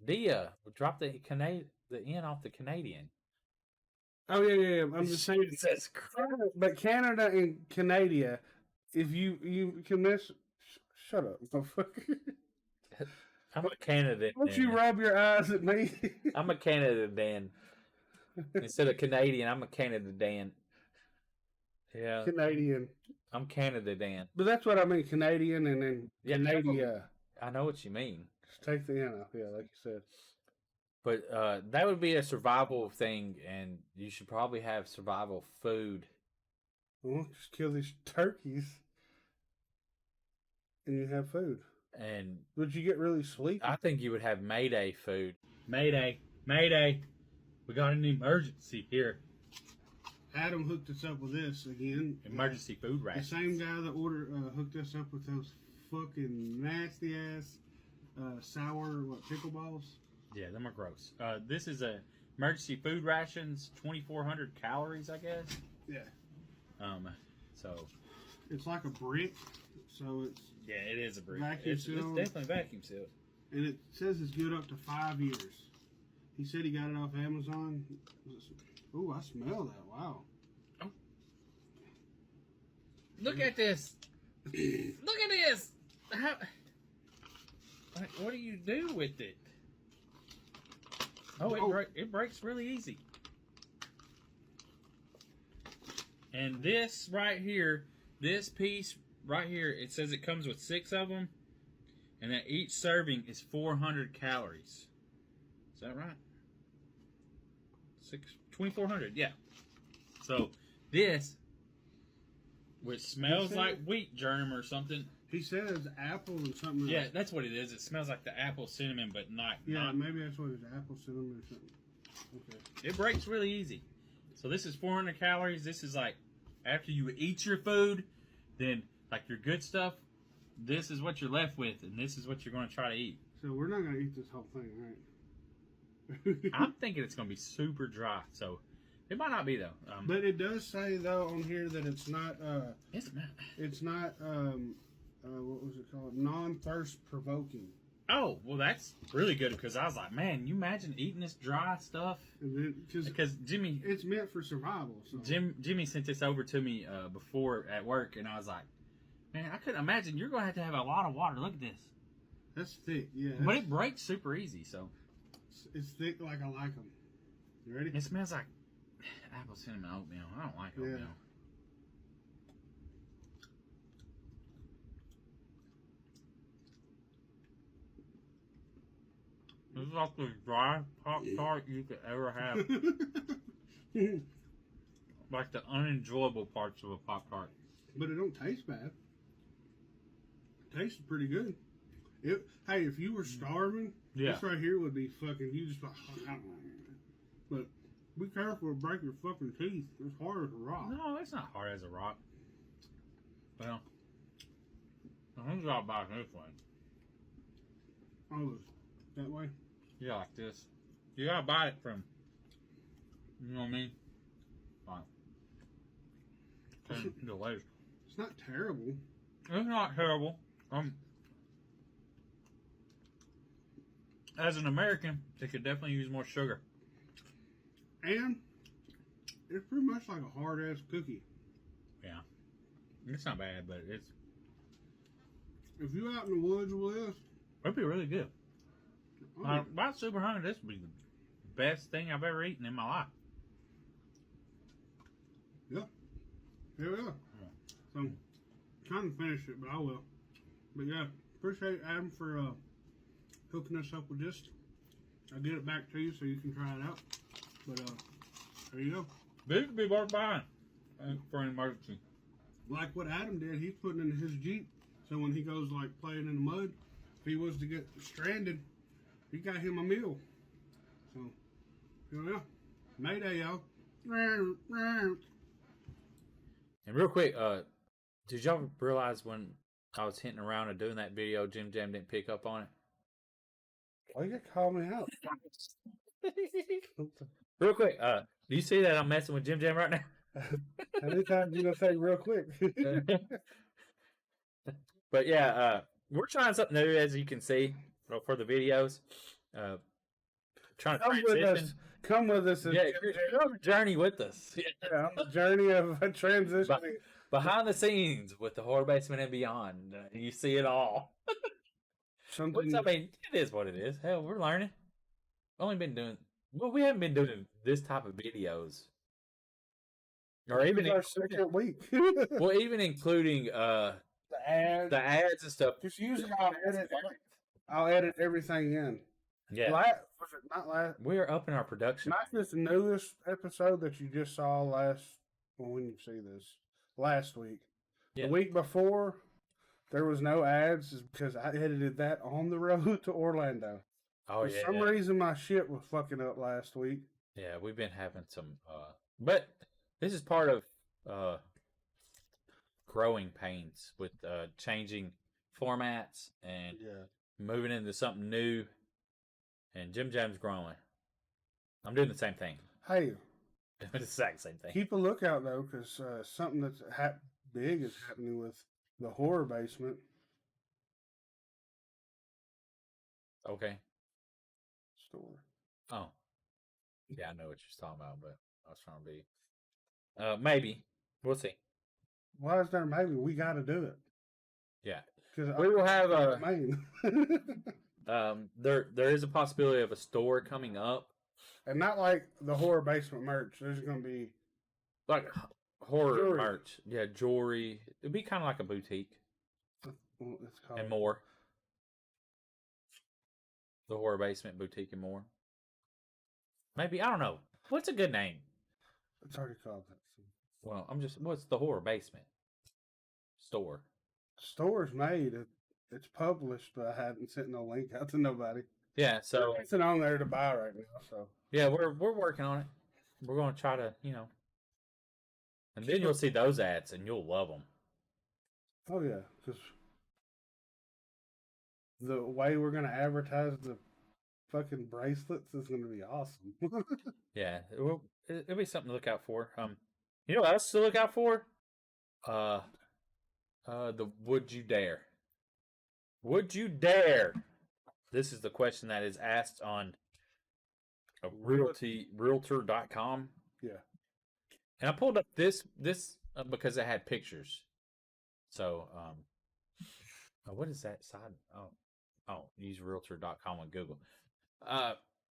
Speaker 3: Dia. Drop the N off the Canadian.
Speaker 4: Oh yeah. I'm just saying.
Speaker 3: It says
Speaker 4: But Canada and Canada, if you can miss, shut up, motherfucker.
Speaker 3: I'm a Canada.
Speaker 4: Don't you rub your eyes at me?
Speaker 3: I'm a Canada Dan. Instead of Canadian, I'm a Canada Dan. Yeah,
Speaker 4: Canadian.
Speaker 3: I'm Canada Dan.
Speaker 4: But that's what I mean, Canadian and then
Speaker 3: Yeah,
Speaker 4: Canada.
Speaker 3: I know what you mean.
Speaker 4: Just take the N off, yeah, like you said.
Speaker 3: But that would be a survival thing, and you should probably have survival food.
Speaker 4: Well, just kill these turkeys, and you have food.
Speaker 3: And
Speaker 4: Would you get really sleepy?
Speaker 3: I think you would have Mayday food. Mayday, Mayday. We got an emergency here.
Speaker 4: Adam hooked us up with this again.
Speaker 3: Emergency food
Speaker 4: The
Speaker 3: ration.
Speaker 4: same guy that hooked us up with those fucking nasty ass sour pickleballs.
Speaker 3: Yeah, them are gross. This is a emergency food rations, 2,400 calories, I guess.
Speaker 4: Yeah,
Speaker 3: So
Speaker 4: it's like a brick, so it's
Speaker 3: yeah, it is a brick.
Speaker 4: Vacuum
Speaker 3: It's
Speaker 4: sealed.
Speaker 3: definitely vacuum sealed.
Speaker 4: and it says it's good up to 5 years. He said he got it off Amazon. Ooh, I smell that. Wow.
Speaker 3: Look at this. Look at this. How? Like, what do you do with it? Oh, it breaks really easy. And this right here, this piece right here, it says it comes with 6 of them, and that each serving is 400 calories. Is that right? 2,400, yeah. So this, which smells like wheat germ or something.
Speaker 4: He says apple and something.
Speaker 3: Yeah,
Speaker 4: else.
Speaker 3: that's what it is. It smells like the apple cinnamon, but not.
Speaker 4: Yeah,
Speaker 3: not,
Speaker 4: maybe that's what it is. Apple cinnamon or something. Okay.
Speaker 3: it breaks really easy. So this is 400 calories. This is like after you eat your food, then like your good stuff. This is what you're left with, and this is what you're going to try to eat.
Speaker 4: So we're not gonna eat this whole thing, right?
Speaker 3: I'm thinking it's going to be super dry, so it might not be though.
Speaker 4: But it does say though on here that it's not.
Speaker 3: It's
Speaker 4: not. What was it called? Non-thirst provoking.
Speaker 3: oh, well, that's really good because I was like, man, you imagine eating this dry stuff?
Speaker 4: Because
Speaker 3: Jimmy,
Speaker 4: it's meant for survival. So.
Speaker 3: Jimmy sent this over to me before at work, and I was like, man, I couldn't imagine you're going to have a lot of water. Look at this.
Speaker 4: That's thick, yeah.
Speaker 3: But it breaks super easy, so.
Speaker 4: It's thick like I like them. You ready?
Speaker 3: It smells like apple cinnamon oatmeal. I don't like oatmeal. This is like the dry Pop-Tart you could ever have. Like the unenjoyable parts of a Pop-Tart.
Speaker 4: But it don't taste bad. It tastes pretty good. Hey, if you were starving,
Speaker 3: Yeah.
Speaker 4: this right here would be fucking. You just. But be careful or break your fucking teeth. It's hard as a rock.
Speaker 3: No, it's not hard as a rock. Well, I think I'll buy this one.
Speaker 4: Oh, that way.
Speaker 3: Yeah, like this. You gotta buy it from, you know what I mean? Fine. Delicious.
Speaker 4: It's not terrible.
Speaker 3: It's not terrible. As an American, they could definitely use more sugar.
Speaker 4: And it's pretty much like a hard ass cookie.
Speaker 3: Yeah. It's not bad, but it's
Speaker 4: If you out in the woods with this,
Speaker 3: it'd be really good.
Speaker 4: oh,
Speaker 3: About super hungry, this would be the best thing I've ever eaten in my life.
Speaker 4: yeah, here we are. So, trying to finish it, but I will. But yeah, appreciate Adam for hooking us up with this. I'll get it back to you so you can try it out. But there you go.
Speaker 3: This would be worth buying for an emergency.
Speaker 4: Like what Adam did, he's putting in his Jeep. So when he goes like playing in the mud, if he was to get stranded, he got him a meal. So, here we are. Mayday, y'all.
Speaker 3: And real quick, did y'all realize when I was hinting around and doing that video, Jim Jam didn't pick up on it?
Speaker 4: Why you gotta call me out?
Speaker 3: Real quick, do you see that I'm messing with Jim Jam right now?
Speaker 4: How many times you gonna say real quick?
Speaker 3: But yeah, we're trying something new, as you can see, for the videos. Trying to transition.
Speaker 4: Come with us. And
Speaker 3: Yeah, you're on a journey with us.
Speaker 4: yeah, on the journey of transitioning.
Speaker 3: Behind the scenes with the Horror Basement and Beyond. You see it all.
Speaker 4: Something.
Speaker 3: Which, I mean, it is what it is. Hell, we're learning. We haven't been doing this type of videos. Or even
Speaker 4: our second week.
Speaker 3: well, even including
Speaker 4: the ads.
Speaker 3: the ads and stuff.
Speaker 4: Just usually I'll edit everything in.
Speaker 3: Yeah.
Speaker 4: Was it not last?
Speaker 3: We're upping our production.
Speaker 4: Not this newest episode that you just saw when you see this, last week.
Speaker 3: Yeah.
Speaker 4: The week before, there was no ads is because I edited that on the road to Orlando.
Speaker 3: Oh,
Speaker 4: For some reason, my shit was fucking up last week.
Speaker 3: Yeah, we've been having some, but this is part of growing pains with changing formats and moving into something new. And Jim Jam's growing. I'm doing the same thing.
Speaker 4: Hey,
Speaker 3: the exact same thing.
Speaker 4: keep a lookout though, because something that's big is happening with the Horror Basement
Speaker 3: Okay.
Speaker 4: store.
Speaker 3: Oh. Yeah, I know what you're talking about, but I was trying to be. Maybe. We'll see.
Speaker 4: Why is there maybe? We got to do it.
Speaker 3: Yeah.
Speaker 4: Because
Speaker 3: We will have
Speaker 4: main.
Speaker 3: there is a possibility of a store coming up.
Speaker 4: And not like the Horror Basement merch. There's going to be
Speaker 3: Like horror
Speaker 4: Jewelry.
Speaker 3: merch. Yeah, jewelry. It'd be kind of like a boutique
Speaker 4: it's called
Speaker 3: and more. The Horror Basement Boutique and more. Maybe, I don't know. What's a good name?
Speaker 4: It's already called that.
Speaker 3: Well, what's the Horror Basement store?
Speaker 4: Store's made. It's published, but I hadn't sent no link out to nobody.
Speaker 3: Yeah, so
Speaker 4: It's on there to buy right now. So
Speaker 3: yeah, we're working on it. We're going to try to, and then you'll see those ads and you'll love them.
Speaker 4: oh yeah, because the way we're gonna advertise the fucking bracelets is gonna be awesome.
Speaker 3: Yeah, it'll be something to look out for. You know what else to look out for? The Would You Dare? Would you dare? This is the question that is asked on realtor.com.
Speaker 4: Yeah.
Speaker 3: And I pulled up this because it had pictures. So, what is that side? Oh, use realtor.com on Google.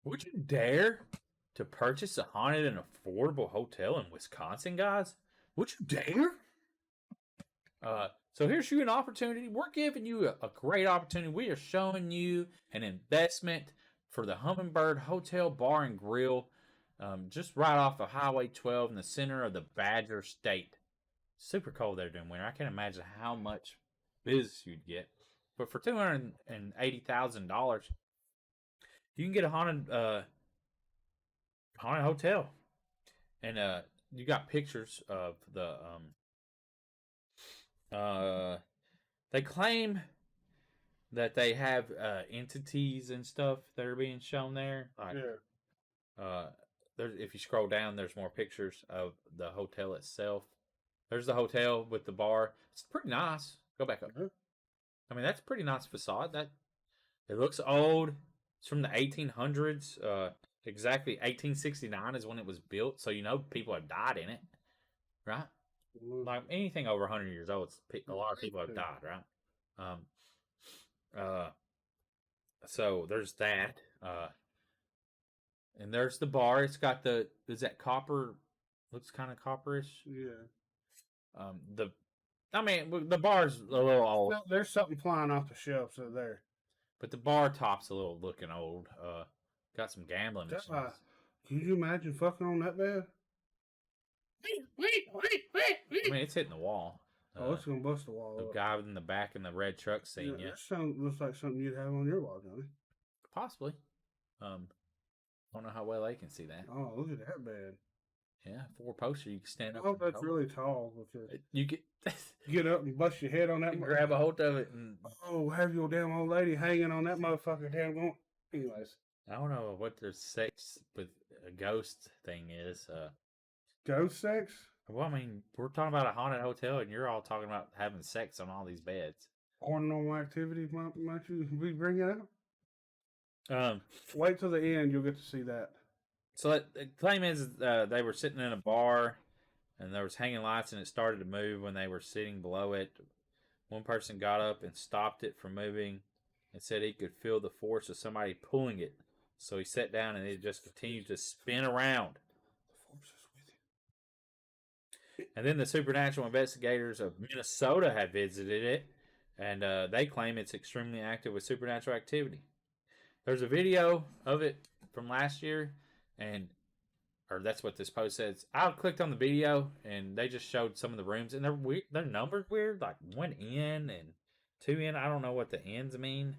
Speaker 3: Would you dare to purchase a haunted and affordable hotel in Wisconsin, guys? Would you dare? So here's you an opportunity. We're giving you a great opportunity. We are showing you an investment for the Hummingbird Hotel Bar and Grill, just right off of Highway 12 in the center of the Badger State. Super cold there during winter. I can't imagine how much business you'd get. But for $280,000, you can get a haunted hotel, and you got pictures of the they claim that they have entities and stuff that are being shown there. Like, if you scroll down, there's more pictures of the hotel itself. There's the hotel with the bar. It's pretty nice. Go back up. I mean, that's a pretty nice facade. That it looks old. It's from the 1800s. Exactly 1869 is when it was built. So people have died in it, right? Like anything over 100 years old, a lot of people have died, right? So there's that. And there's the bar. It's got is that copper? Looks kind of copperish.
Speaker 4: Yeah.
Speaker 3: The bar's a little old.
Speaker 4: Well, there's something flying off the shelves over there.
Speaker 3: But the bar top's a little looking old. Got some gambling machines.
Speaker 4: Can you imagine fucking on that bed?
Speaker 3: I mean, it's hitting the wall.
Speaker 4: It's gonna bust the wall.
Speaker 3: The guy in the back in the red truck seen you.
Speaker 4: That looks like something you'd have on your wall, Johnny.
Speaker 3: Possibly. Don't know how well they can see that.
Speaker 4: Oh, look at that bed.
Speaker 3: Yeah, 4-poster. You can stand up.
Speaker 4: I hope that's really tall. Because
Speaker 3: you
Speaker 4: get up and bust your head on that.
Speaker 3: Grab a hold of it and
Speaker 4: have your damn old lady hanging on that motherfucker damn going. Anyways,
Speaker 3: I don't know what their sex with a ghost thing is.
Speaker 4: Ghost sex?
Speaker 3: Well, I mean, we're talking about a haunted hotel, and you're all talking about having sex on all these beds.
Speaker 4: Paranormal activity? Might you be bringing it up?
Speaker 3: Um,
Speaker 4: Wait till the end. You'll get to see that.
Speaker 3: so the claim is they were sitting in a bar, and there was hanging lights, and it started to move when they were sitting below it. One person got up and stopped it from moving, and said he could feel the force of somebody pulling it. So he sat down, and it just continued to spin around. And then the supernatural investigators of Minnesota had visited it, and they claim it's extremely active with supernatural activity. There's a video of it from last year, or that's what this post says. I clicked on the video, and they just showed some of the rooms, and they're weird. They're numbered weird, like 1 in and 2 in. I don't know what the ends mean.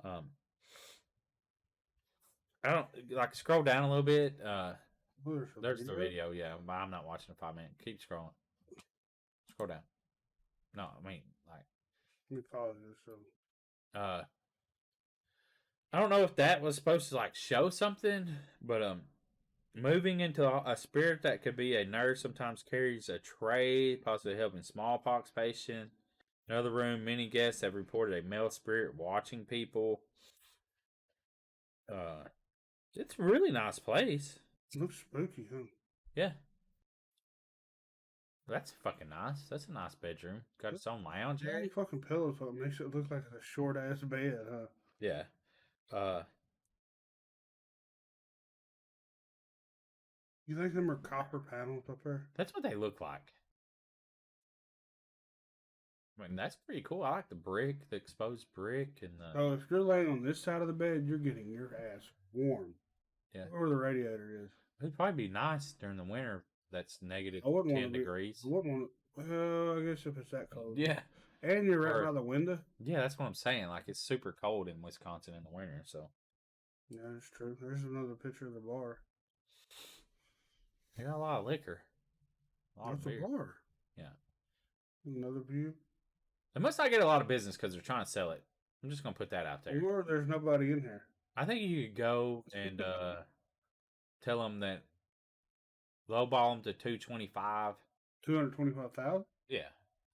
Speaker 3: I don't like scroll down a little bit. There's the video, yeah. But I'm not watching a 5-minute. Keep scrolling. Scroll down. No, I mean like.
Speaker 4: Let me pause this. So.
Speaker 3: I don't know if that was supposed to like show something, but moving into a spirit that could be a nurse sometimes carries a tray, possibly helping smallpox patient. Another room, many guests have reported a male spirit watching people. It's a really nice place.
Speaker 4: Looks spooky, huh?
Speaker 3: Yeah. That's fucking nice. That's a nice bedroom. Got its own lounge area.
Speaker 4: Fucking pillows up makes it look like a short ass bed, huh?
Speaker 3: Yeah.
Speaker 4: You think them are copper panels up there?
Speaker 3: That's what they look like. I mean, that's pretty cool. I like the brick, the exposed brick, and the.
Speaker 4: Oh, if you're laying on this side of the bed, you're getting your ass warm.
Speaker 3: Yeah.
Speaker 4: Where the radiator is.
Speaker 3: It'd probably be nice during the winter. That's negative
Speaker 4: I wouldn't
Speaker 3: 10
Speaker 4: want to
Speaker 3: degrees.
Speaker 4: I wouldn't want to. Well, I guess if it's that cold.
Speaker 3: Yeah.
Speaker 4: And you're right
Speaker 3: Or-
Speaker 4: by the window.
Speaker 3: Yeah, that's what I'm saying. Like, it's super cold in Wisconsin in the winter, so.
Speaker 4: Yeah, that's true. There's another picture of the bar.
Speaker 3: They got a lot of liquor. A lot
Speaker 4: That's
Speaker 3: of
Speaker 4: a
Speaker 3: beer.
Speaker 4: bar.
Speaker 3: Yeah.
Speaker 4: Another view.
Speaker 3: They must not get a lot of business because they're trying to sell it. I'm just going to put that out there.
Speaker 4: Or there's nobody in here.
Speaker 3: I think you could go and tell them that lowball them to 225.
Speaker 4: 225,000.
Speaker 3: Yeah,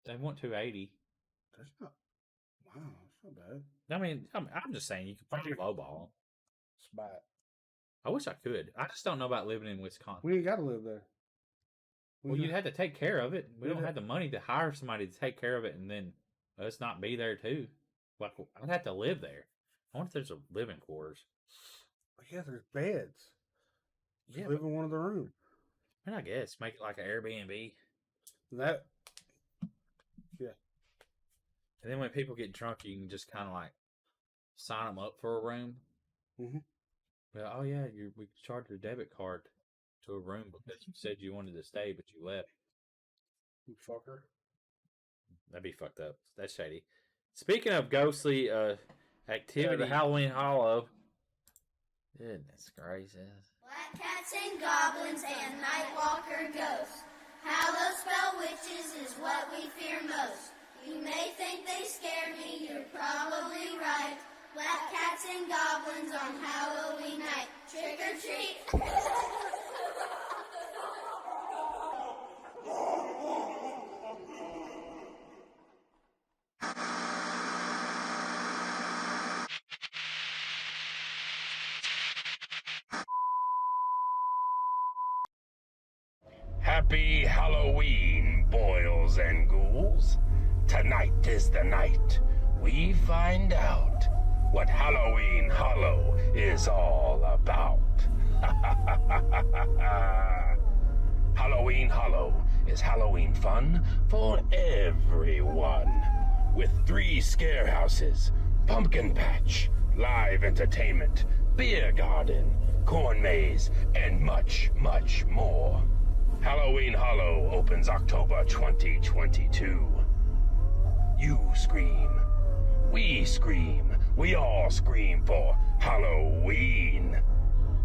Speaker 3: they want 280.
Speaker 4: That's not. Wow, that's not bad.
Speaker 3: I mean, I'm just saying you could probably lowball them.
Speaker 4: Spot.
Speaker 3: I wish I could. I just don't know about living in Wisconsin.
Speaker 4: We ain't got to live there.
Speaker 3: Well, you'd have to take care of it. We
Speaker 4: We'd
Speaker 3: don't have the money to hire somebody to take care of it and then us not be there too. Like, I'd have to live there. I wonder if there's a living quarters.
Speaker 4: Yeah, there's beds.
Speaker 3: Yeah,
Speaker 4: Live in one of the rooms.
Speaker 3: I guess make it like an Airbnb.
Speaker 4: That.
Speaker 3: And then when people get drunk, you can just kind of like sign them up for a room.
Speaker 4: Mhm.
Speaker 3: Well, oh yeah, we charged your debit card to a room because you said you wanted to stay, but you left.
Speaker 4: You fucker.
Speaker 3: That'd be fucked up. That's shady. Speaking of ghostly activity, Halloween Hollow. Goodness gracious.
Speaker 8: Black cats and goblins and nightwalker ghosts. Hallow spell witches is what we fear most. You may think they scare me, you're probably right. Black cats and goblins on Halloween night. Trick or treat.
Speaker 5: Happy Halloween, boils and ghouls. Tonight is the night we find out what Halloween Hollow is all about. Halloween Hollow is Halloween fun for everyone. With 3 scare houses, pumpkin patch, live entertainment, beer garden, corn maze, and much, much more. Halloween Hollow opens October 2022. You scream. We scream. We all scream for Halloween.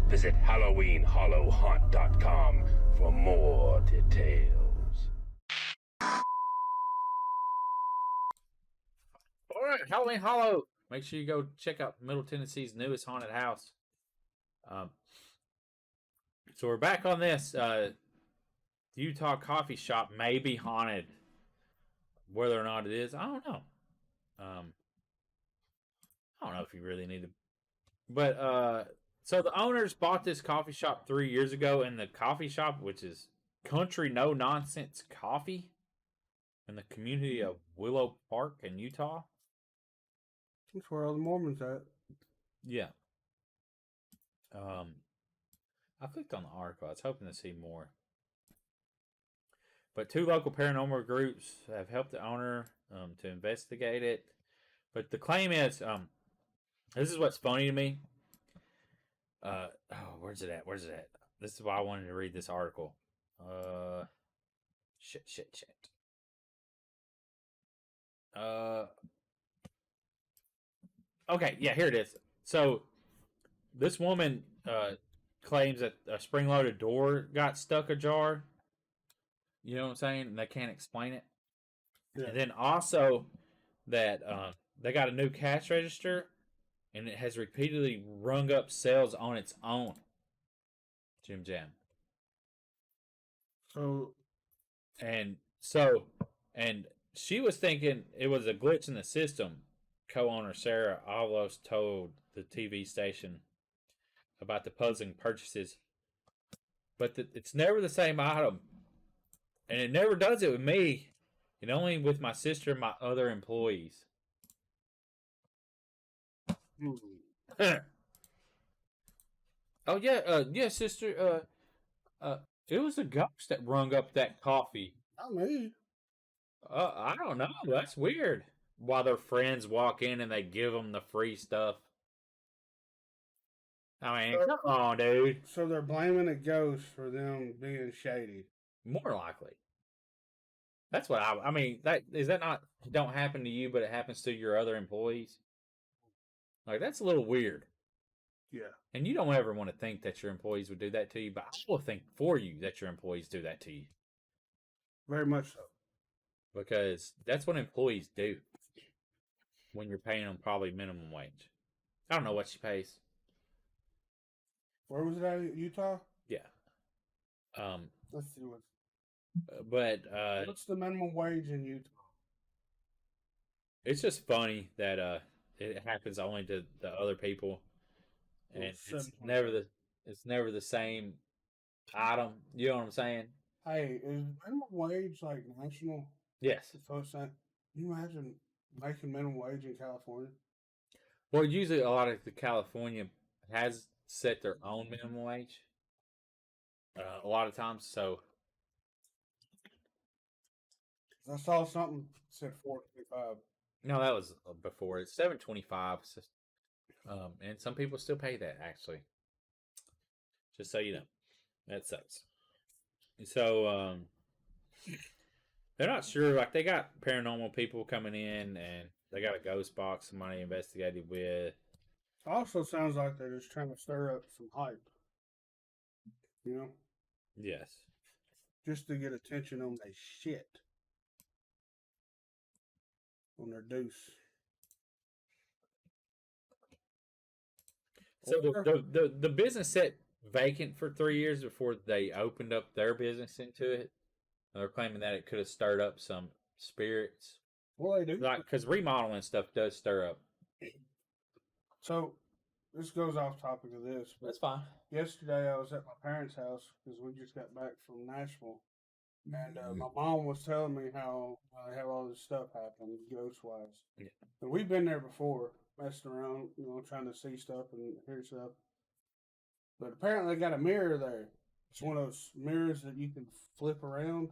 Speaker 5: Visit HalloweenHollowHaunt.com for more details.
Speaker 3: All right, Halloween Hollow. Make sure you go check out Middle Tennessee's newest haunted house. So we're back on this. Utah coffee shop may be haunted. Whether or not it is, I don't know. I don't know if you really need to. But so the owners bought this coffee shop 3 years ago, and the coffee shop, which is Country No Nonsense Coffee, in the community of Willow Park in Utah.
Speaker 4: That's where all the Mormons at.
Speaker 3: Yeah. I clicked on the article. I was hoping to see more. But 2 local paranormal groups have helped the owner to investigate it. But the claim is, this is what's funny to me. Where's it at? This is why I wanted to read this article. Shit. Okay, yeah, here it is. So, this woman claims that a spring-loaded door got stuck ajar. You know what I'm saying? And they can't explain it. Yeah. And then also that they got a new cash register, and it has repeatedly rung up sales on its own. Jim Jam. And she was thinking it was a glitch in the system. Co-owner Sarah Avalos told the TV station about the puzzling purchases. But it's never the same item. And it never does it with me. And only with my sister and my other employees. Oh, yeah, sister. It was a ghost that rung up that coffee.
Speaker 4: Not me.
Speaker 3: I don't know. That's weird. While their friends walk in and they give them the free stuff. I mean, come on, dude.
Speaker 4: So they're blaming a ghost for them being shady.
Speaker 3: More likely. That's what I mean. That not don't happen to you, but it happens to your other employees. Like, that's a little weird.
Speaker 4: Yeah.
Speaker 3: And you don't ever want to think that your employees would do that to you, but I will think for you that your employees do that to you.
Speaker 4: Very much so.
Speaker 3: Because that's what employees do when you're paying them probably minimum wage. I don't know what she pays.
Speaker 4: Where was it at? Utah?
Speaker 3: Yeah.
Speaker 4: Let's see what.
Speaker 3: But
Speaker 4: what's the minimum wage in Utah?
Speaker 3: It's just funny that it happens only to the other people, and it's never the same item. You know what I'm saying?
Speaker 4: Hey, is minimum wage like national?
Speaker 3: Yes.
Speaker 4: So it's like, can you imagine making minimum wage in California?
Speaker 3: Well, usually a lot of the California has set their own minimum wage. A lot of times, so.
Speaker 4: I saw something said $4.25.
Speaker 3: No, that was before. It's $7.25. And some people still pay that, actually. Just so you know, that sucks. So they're not sure. Like, they got paranormal people coming in, and they got a ghost box somebody investigated with.
Speaker 4: Also sounds like they're just trying to stir up some hype. You know?
Speaker 3: Yes.
Speaker 4: Just to get attention on their shit. On their deuce.
Speaker 3: So the business sat vacant for 3 years before they opened up their business into it. They're claiming that it could have stirred up some spirits.
Speaker 4: Well, they do.
Speaker 3: Like, because remodeling stuff does stir up.
Speaker 4: So, this goes off topic of this. But
Speaker 3: that's fine.
Speaker 4: Yesterday, I was at my parents' house because we just got back from Nashville. And my mom was telling me how I have all this stuff happen, ghost-wise. Yeah. And we've been there before, messing around, trying to see stuff and hear stuff. But apparently they got a mirror there. It's one of those mirrors that you can flip around.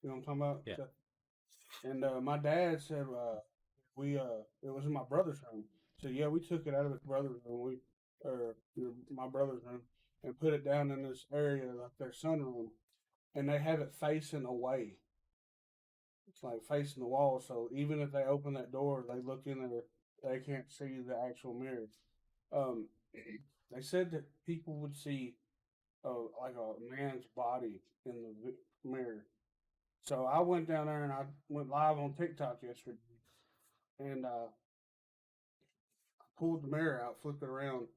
Speaker 4: You know what I'm talking about?
Speaker 3: Yeah.
Speaker 4: And my dad said it was in my brother's room. So yeah, we took it out of his brother's room, my brother's room, and put it down in this area like their sunroom. And they have it facing away. It's like facing the wall. So even if they open that door, they look in there, they can't see the actual mirror. They said that people would see like a man's body in the mirror. So I went down there and I went live on TikTok yesterday. And I pulled the mirror out, flipped it around.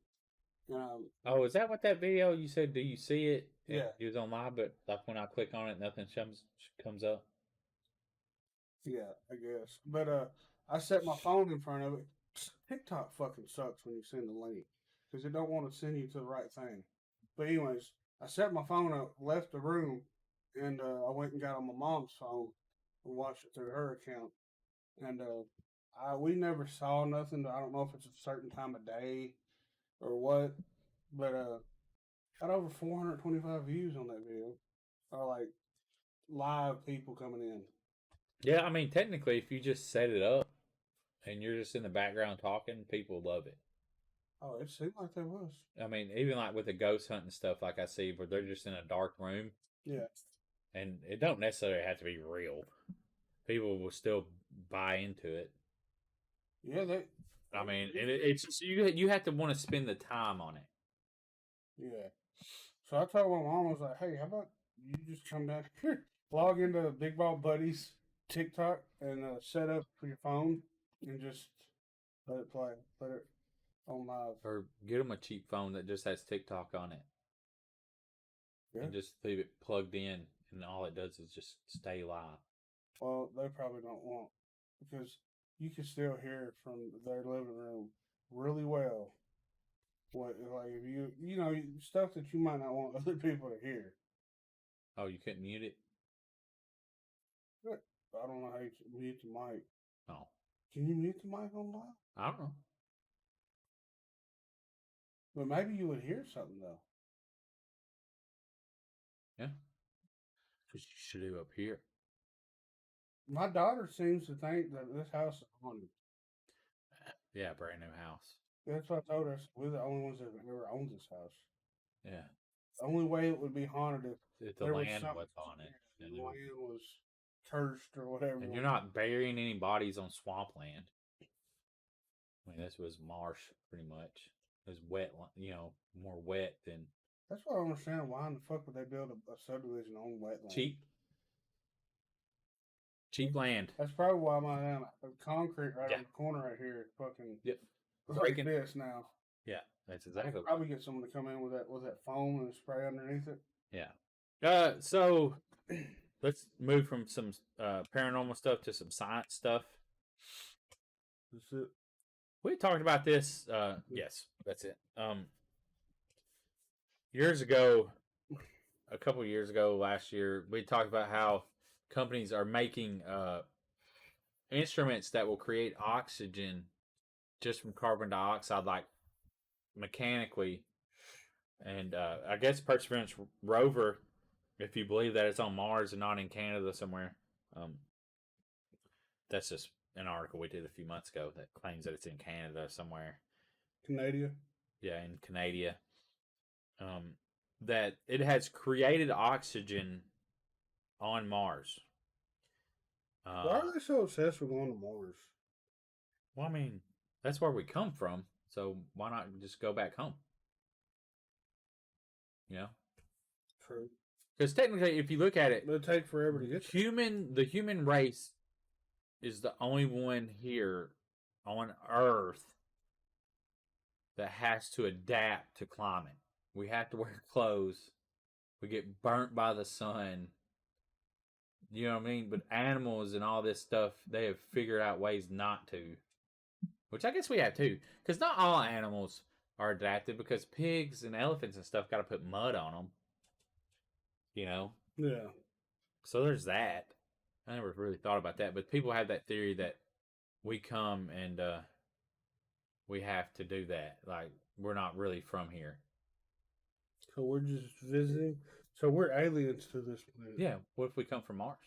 Speaker 3: Oh, is that what that video you said? Do you see it?
Speaker 4: Yeah.
Speaker 3: He was on live, but like when I click on it, nothing comes up.
Speaker 4: Yeah, I guess. But I set my phone in front of it. TikTok fucking sucks when you send the link because it don't want to send you to the right thing. But anyways, I set my phone up, left the room, and I went and got on my mom's phone and watched it through her account. And we never saw nothing. I don't know if it's a certain time of day or what, but got over 425 views on that video. Or like live people coming in.
Speaker 3: Yeah, I mean, technically, if you just set it up and you're just in the background talking, people love it.
Speaker 4: Oh, it seemed like there was.
Speaker 3: I mean, even like with the ghost hunting stuff, like I see, where they're just in a dark room,
Speaker 4: Yeah.
Speaker 3: and it don't necessarily have to be real. People will still buy into it.
Speaker 4: Yeah,
Speaker 3: I mean, it's just, you have to want to spend the time on it.
Speaker 4: yeah. So I told my mom, I was like, hey, how about you just come down here, log into Big Ball Buddies TikTok and set up for your phone and just let it play. Let it on live.
Speaker 3: Or get them a cheap phone that just has TikTok on it.
Speaker 4: Yeah.
Speaker 3: And just leave it plugged in, and all it does is just stay live.
Speaker 4: Well, they probably don't want, because you can still hear from their living room really well. What, like, if you know, stuff that you might not want other people to hear.
Speaker 3: Oh, you couldn't mute it?
Speaker 4: I don't know how you mute the mic.
Speaker 3: Oh,
Speaker 4: Can you mute the mic on live?
Speaker 3: I don't know.
Speaker 4: But maybe you would hear something, though.
Speaker 3: Yeah. Because you should do up here.
Speaker 4: My daughter seems to think that this house is haunted.
Speaker 3: Yeah, brand new house.
Speaker 4: That's what I told her. We're the only ones that have ever owned this house.
Speaker 3: Yeah.
Speaker 4: The only way it would be haunted
Speaker 3: If
Speaker 4: if
Speaker 3: the
Speaker 4: there was
Speaker 3: land
Speaker 4: something
Speaker 3: was on it.
Speaker 4: and
Speaker 3: And,
Speaker 4: the land was cursed or whatever.
Speaker 3: and you're not burying any bodies on swampland. I mean, this was marsh, pretty much. It was wet, more wet than
Speaker 4: That's what I don't understand. Why in the fuck would they build a subdivision on wetland?
Speaker 3: cheap. Cheap land.
Speaker 4: That's probably why my concrete right
Speaker 3: Yeah.
Speaker 4: on the corner right here is fucking
Speaker 3: Yep.
Speaker 4: like
Speaker 3: Breaking.
Speaker 4: this now.
Speaker 3: Yeah, that's exactly.
Speaker 4: Probably get someone to come in with that foam and spray underneath it.
Speaker 3: Yeah. So let's move from some paranormal stuff to some science stuff.
Speaker 4: That's it.
Speaker 3: We talked about this. Yes, that's it. Years ago, a couple years ago, last year, we talked about how companies are making instruments that will create oxygen just from carbon dioxide, like mechanically. And I guess Perseverance rover, if you believe that it's on Mars and not in Canada somewhere, that's just an article we did a few months ago that claims that it's in Canada somewhere.
Speaker 4: Canada.
Speaker 3: Yeah, in Canada. That it has created oxygen on Mars.
Speaker 4: Why are they so obsessed with going to Mars?
Speaker 3: Well, I mean, that's where we come from, so why not just go back home? You know?
Speaker 4: True.
Speaker 3: Because technically, if you look at it,
Speaker 4: It'll take forever to get there.
Speaker 3: the human race is the only one here on Earth that has to adapt to climate. We have to wear clothes. We get burnt by the sun. You know what I mean? But animals and all this stuff, they have figured out ways not to. Which I guess we have too. Because not all animals are adapted, because pigs and elephants and stuff got to put mud on them. You know?
Speaker 4: Yeah.
Speaker 3: So there's that. I never really thought about that. But people have that theory that we come and we have to do that. Like, we're not really from here.
Speaker 4: So we're just visiting. So we're aliens to this planet.
Speaker 3: Yeah, what if we come from Mars?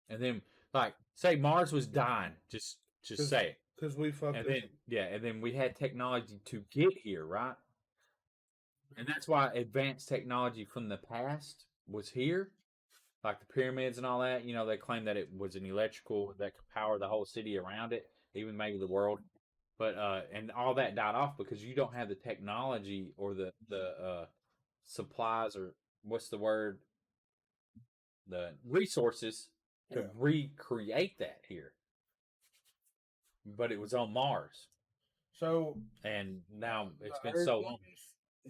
Speaker 3: And then, like, say Mars was dying, just say it.
Speaker 4: Because we fucked
Speaker 3: And
Speaker 4: it.
Speaker 3: then, and then we had technology to get here, right? And that's why advanced technology from the past was here, like the pyramids and all that. You know, they claim that it was an electrical that could power the whole city around it, even maybe the world. But and all that died off because you don't have the technology or the supplies, or what's the word? The resources to recreate that here. But it was on Mars,
Speaker 4: So
Speaker 3: and now it's
Speaker 4: the
Speaker 3: been so long.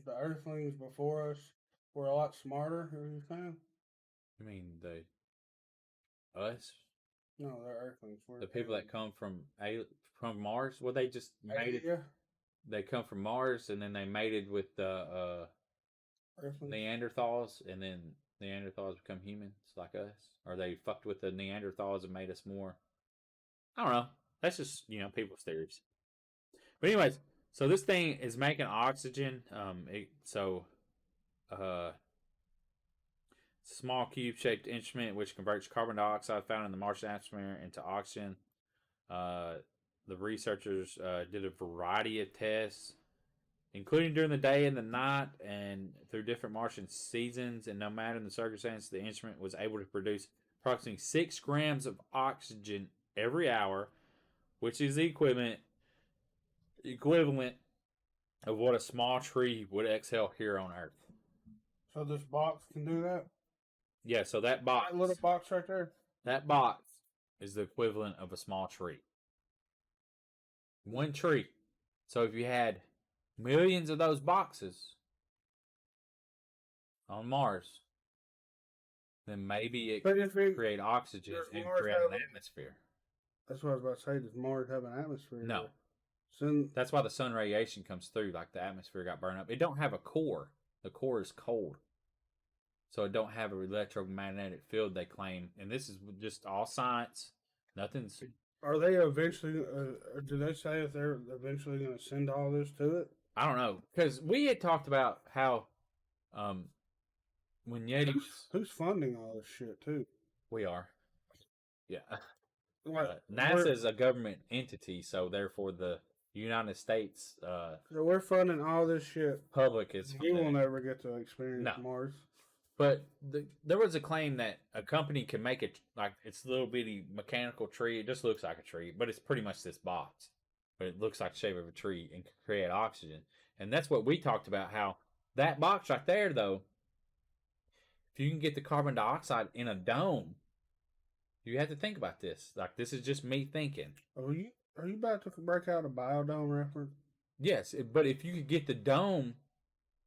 Speaker 4: The Earthlings before us We're a lot smarter. Are you saying?
Speaker 3: I mean, us,
Speaker 4: No, they're Earthlings. We're
Speaker 3: the people that come from Mars. Well, they just mated.
Speaker 4: Yeah,
Speaker 3: They come from Mars, and then they mated with the
Speaker 4: Earthlings.
Speaker 3: Neanderthals, and then Neanderthals become humans like us, or they fucked with the Neanderthals and made us more. I don't know. That's just people's theories. But anyways, so this thing is making oxygen. Small cube-shaped instrument which converts carbon dioxide found in the Martian atmosphere into oxygen. The researchers did a variety of tests, including during the day and the night, and through different Martian seasons. And no matter the circumstances, the instrument was able to produce approximately 6 grams of oxygen every hour, which is the equivalent of what a small tree would exhale here on Earth.
Speaker 4: So this box can do that?
Speaker 3: Yeah, so that box,
Speaker 4: That little box right there?
Speaker 3: that box is the equivalent of a small tree. One tree. So if you had millions of those boxes on Mars, then maybe it
Speaker 4: But
Speaker 3: could
Speaker 4: if it,
Speaker 3: create oxygen
Speaker 4: does
Speaker 3: and
Speaker 4: Mars
Speaker 3: create
Speaker 4: have
Speaker 3: an
Speaker 4: a-
Speaker 3: atmosphere.
Speaker 4: that's what I was about to say. Does Mars have an atmosphere?
Speaker 3: No.
Speaker 4: So,
Speaker 3: That's why the sun radiation comes through, like the atmosphere got burned up. It don't have a core. The core is cold. So it don't have an electromagnetic field, they claim. And this is just all science. Nothing's...
Speaker 4: are they eventually, do they say if they're eventually going to send all this to it?
Speaker 3: I don't know. Because we had talked about how when Yetis...
Speaker 4: Who's funding all this shit, too?
Speaker 3: We are. Yeah.
Speaker 4: Like,
Speaker 3: NASA is a government entity, so therefore the United States
Speaker 4: so we're funding all this shit.
Speaker 3: public is...
Speaker 4: We will never get to experience
Speaker 3: No.
Speaker 4: Mars.
Speaker 3: But there was a claim that a company can make it like it's a little bitty mechanical tree. It just looks like a tree, but it's pretty much this box. But it looks like the shape of a tree and can create oxygen. And that's what we talked about, how that box right there, though, if you can get the carbon dioxide in a dome, you have to think about this. Like, this is just me thinking.
Speaker 4: Are you about to break out a biodome reference?
Speaker 3: Yes, but if you could get the dome,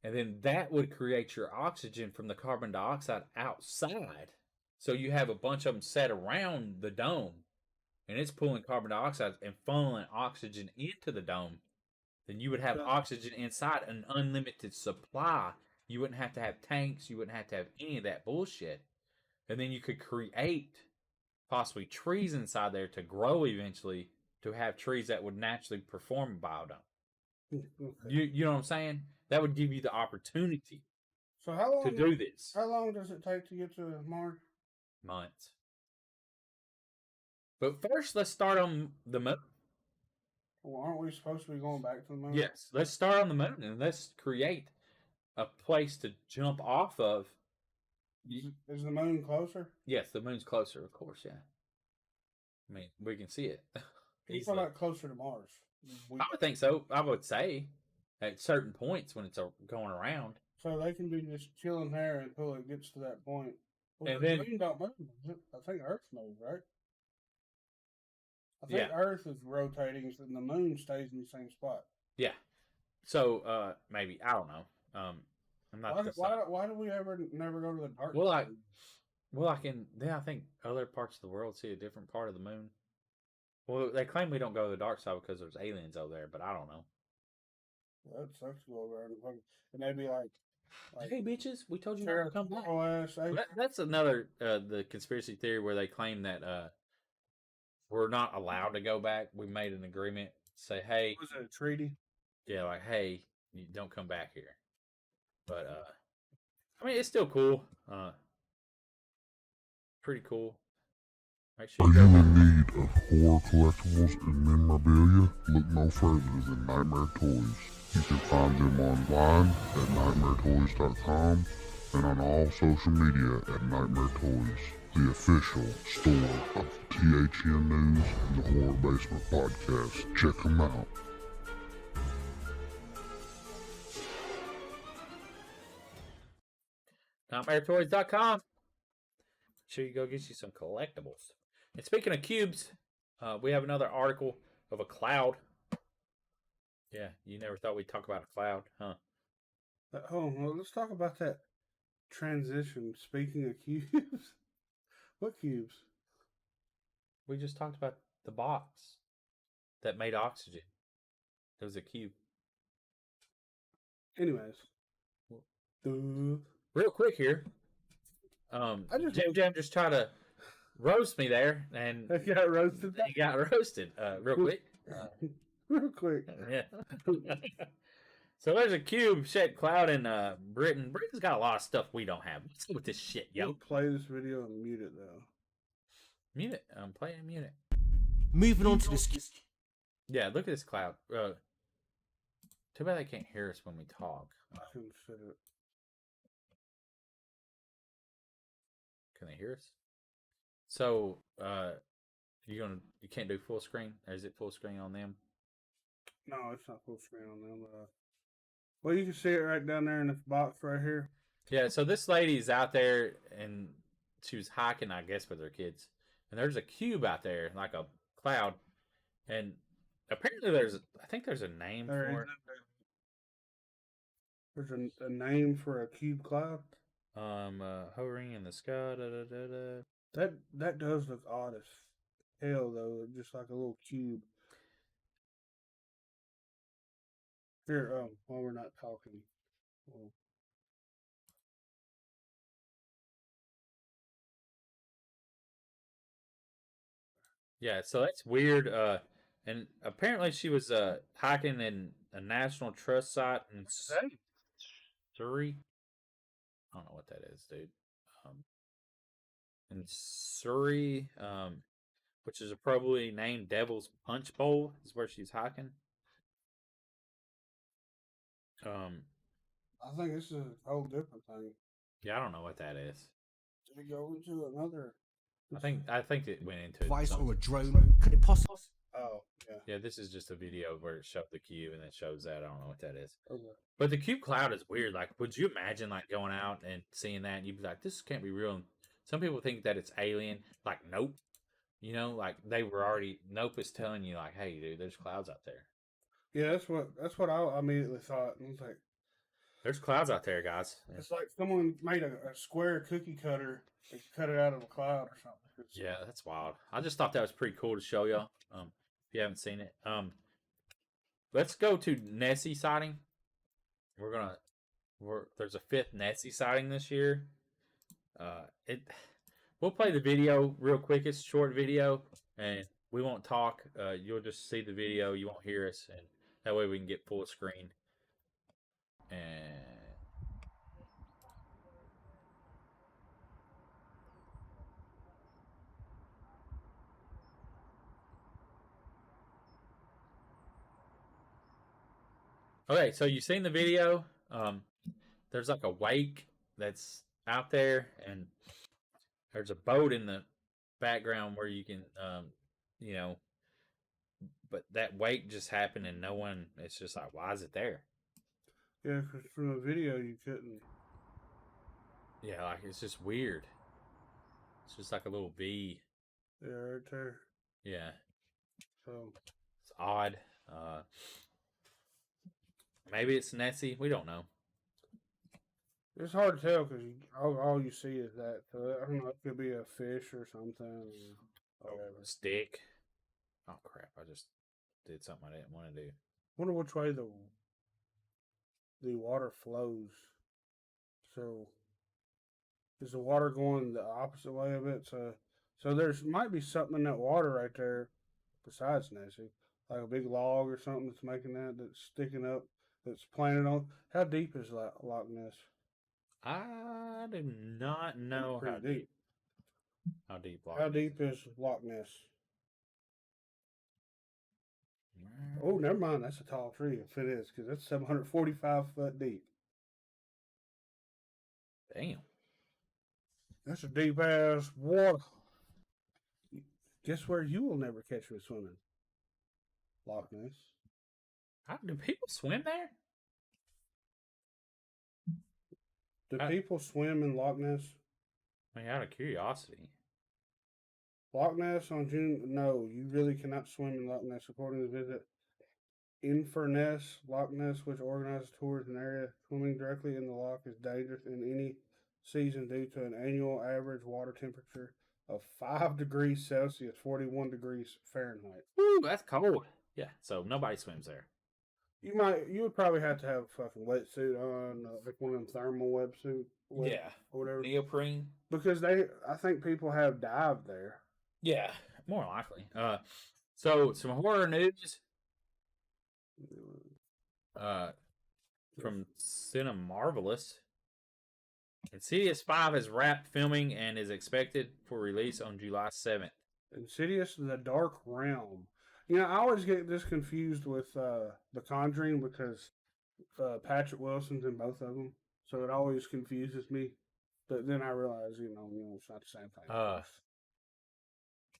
Speaker 3: and then that would create your oxygen from the carbon dioxide outside. So you have a bunch of them set around the dome, and it's pulling carbon dioxide and funneling oxygen into the dome. Then you would have oxygen inside, an unlimited supply. You wouldn't have to have tanks. You wouldn't have to have any of that bullshit. And then you could create possibly trees inside there to grow eventually, to have trees that would naturally perform a biodome.
Speaker 4: Okay.
Speaker 3: You know what I'm saying? That would give you the opportunity
Speaker 4: So how long
Speaker 3: to do this.
Speaker 4: How long does it take to get to Mars?
Speaker 3: Months. But first, let's start on the moon.
Speaker 4: Well, aren't we supposed to be going back to the moon?
Speaker 3: Yes, let's start on the moon and let's create a place to jump off of.
Speaker 4: Is the moon closer?
Speaker 3: Yes, the moon's closer, of course, yeah. I mean, we can see it.
Speaker 4: I feel
Speaker 3: easily.
Speaker 4: like closer to Mars.
Speaker 3: I would think so. I would say at certain points when it's going around.
Speaker 4: So they can be just chilling there until it gets to that point. Well,
Speaker 3: And
Speaker 4: the
Speaker 3: then-
Speaker 4: moon don't move. Does it? I think Earth moves, right? I think
Speaker 3: Yeah.
Speaker 4: Earth is rotating, and the moon stays in the same spot.
Speaker 3: Yeah. So maybe I don't know. I'm not.
Speaker 4: Why do we never go to the dark
Speaker 3: Well,
Speaker 4: side?
Speaker 3: I think other parts of the world see a different part of the moon. Well, they claim we don't go to the dark side because there's aliens over there, but I don't know.
Speaker 4: That sucks to go over there and they'd be like
Speaker 3: Hey, bitches, we told you not to come back. That's another the conspiracy theory where they claim that we're not allowed to go back. We made an agreement. Say, hey,
Speaker 4: Was it a treaty?
Speaker 3: yeah, like, hey, you don't come back here. But I mean, it's still cool. Pretty cool. Make sure
Speaker 9: Are
Speaker 3: you
Speaker 9: you
Speaker 3: go.
Speaker 9: in need of horror collectibles and memorabilia? Look no further than Nightmare Toys. You can find them online at nightmaretoys.com and on all social media at Nightmare Toys, the official store of THN News and the Horror Basement Podcast. Check them out.
Speaker 3: NightmareToys.com. Sure, you go get you some collectibles. And speaking of cubes, we have another article of a cloud. Yeah, you never thought we'd talk about a cloud, huh?
Speaker 4: Oh, well, let's talk about that transition. Speaking of cubes, what cubes?
Speaker 3: We just talked about the box that made oxygen. It was a cube.
Speaker 4: Anyways,
Speaker 3: Real quick here. Jim Jam just tried to roast me there, and
Speaker 4: I got roasted.
Speaker 3: he got roasted. Real quick.
Speaker 4: Real quick.
Speaker 3: Yeah. So there's a cube shed cloud in Britain. Britain's got a lot of stuff we don't have. What's up with this shit, yo?
Speaker 4: Don't play this video and mute it though.
Speaker 3: Mute it. Play it and mute it.
Speaker 1: Moving on to the
Speaker 3: Yeah, look at this cloud. Too bad they can't hear us when we talk.
Speaker 4: I couldn't fit it.
Speaker 3: Can they hear us? So, you can't do full screen? Or is it full screen on them?
Speaker 4: No, it's not full screen on them. Well, you can see it right down there in this box right here.
Speaker 3: Yeah, so this lady's out there and she was hiking, I guess, with her kids. And there's a cube out there, like a cloud. And apparently I think there's a name for it.
Speaker 4: There's a name for a cube cloud.
Speaker 3: Hovering in the sky.
Speaker 4: That does look odd as hell though, just like a little cube. Here, while we're not talking. Well,
Speaker 3: Yeah, so that's weird. And apparently she was hiking in a National Trust site in Surrey. I don't know what that is, dude. In Surrey, which is probably named Devil's Punch Bowl, is where she's hiking.
Speaker 4: I think this is a whole different thing.
Speaker 3: Yeah, I don't know what that is.
Speaker 4: Did it go into another?
Speaker 3: I think it went into
Speaker 1: device
Speaker 3: something.
Speaker 1: or a drone. Could it possibly?
Speaker 4: Oh, yeah.
Speaker 3: Yeah, this is just a video where it showed the cube and then shows that. I don't know what that is.
Speaker 4: Okay.
Speaker 3: But the cube cloud is weird. Like, would you imagine like going out and seeing that and you'd be like, this can't be real? And some people think that it's alien. Like, nope. You know, like Nope is telling you like, hey, dude, there's clouds out there.
Speaker 4: Yeah, that's what I immediately thought. And I was like,
Speaker 3: there's clouds out there, guys.
Speaker 4: it's like someone made a square cookie cutter and cut it out of a cloud or something.
Speaker 3: Yeah, that's wild. I just thought that was pretty cool to show y'all. If you haven't seen it, let's go to Nessie sighting. There's a 5th Nessie sighting this year. We'll play the video real quick. It's a short video, and we won't talk. You'll just see the video. You won't hear us, and that way we can get full screen. And okay, so you've seen the video. There's like a wake that's out there, and there's a boat in the background where you can, but that wake just happened and no one, it's just like, why is it there?
Speaker 4: Yeah, because from the video you couldn't.
Speaker 3: Yeah, like it's just weird. It's just like a little V.
Speaker 4: Yeah, right there.
Speaker 3: Yeah.
Speaker 4: So
Speaker 3: it's odd. Maybe it's Nessie. We don't know.
Speaker 4: it's hard to tell because all you see is that. So I don't know. It could be a fish or something. Or whatever.
Speaker 3: Stick. Oh crap! I just did something I didn't want to do.
Speaker 4: Wonder which way the water flows. So is the water going the opposite way of it? So there's might be something in that water right there besides Nessie, like a big log or something that's making that's sticking up, that's planted on. How deep is Loch Ness?
Speaker 3: I do not know how deep. How deep?
Speaker 4: How deep is Loch Ness? Oh, never mind. That's a tall tree if it is, because that's 745 foot deep.
Speaker 3: Damn.
Speaker 4: That's a deep ass water. Guess where you will never catch me swimming? Loch Ness.
Speaker 3: How do people swim there?
Speaker 4: Do people swim in Loch Ness?
Speaker 3: I mean, out of curiosity.
Speaker 4: Loch Ness on June. No, you really cannot swim in Loch Ness. According to Visit Inverness, Loch Ness, which organizes tours in the area, swimming directly in the loch is dangerous in any season due to an annual average water temperature of 5 degrees Celsius, 41 degrees Fahrenheit.
Speaker 3: Woo, that's cold. Yeah, so nobody swims there.
Speaker 4: You would probably have to have a fucking wetsuit on, like one of them thermal wetsuit,
Speaker 3: Yeah.
Speaker 4: or whatever.
Speaker 3: Neoprene.
Speaker 4: Because I think people have dived there.
Speaker 3: Yeah, more likely. So some horror news. From Cinemarvelous. Insidious 5 has wrapped filming and is expected for release on July 7th.
Speaker 4: Insidious: The Dark Realm. You know, I always get this confused with The Conjuring because Patrick Wilson's in both of them, so it always confuses me. But then I realize, you know, it's not the same thing.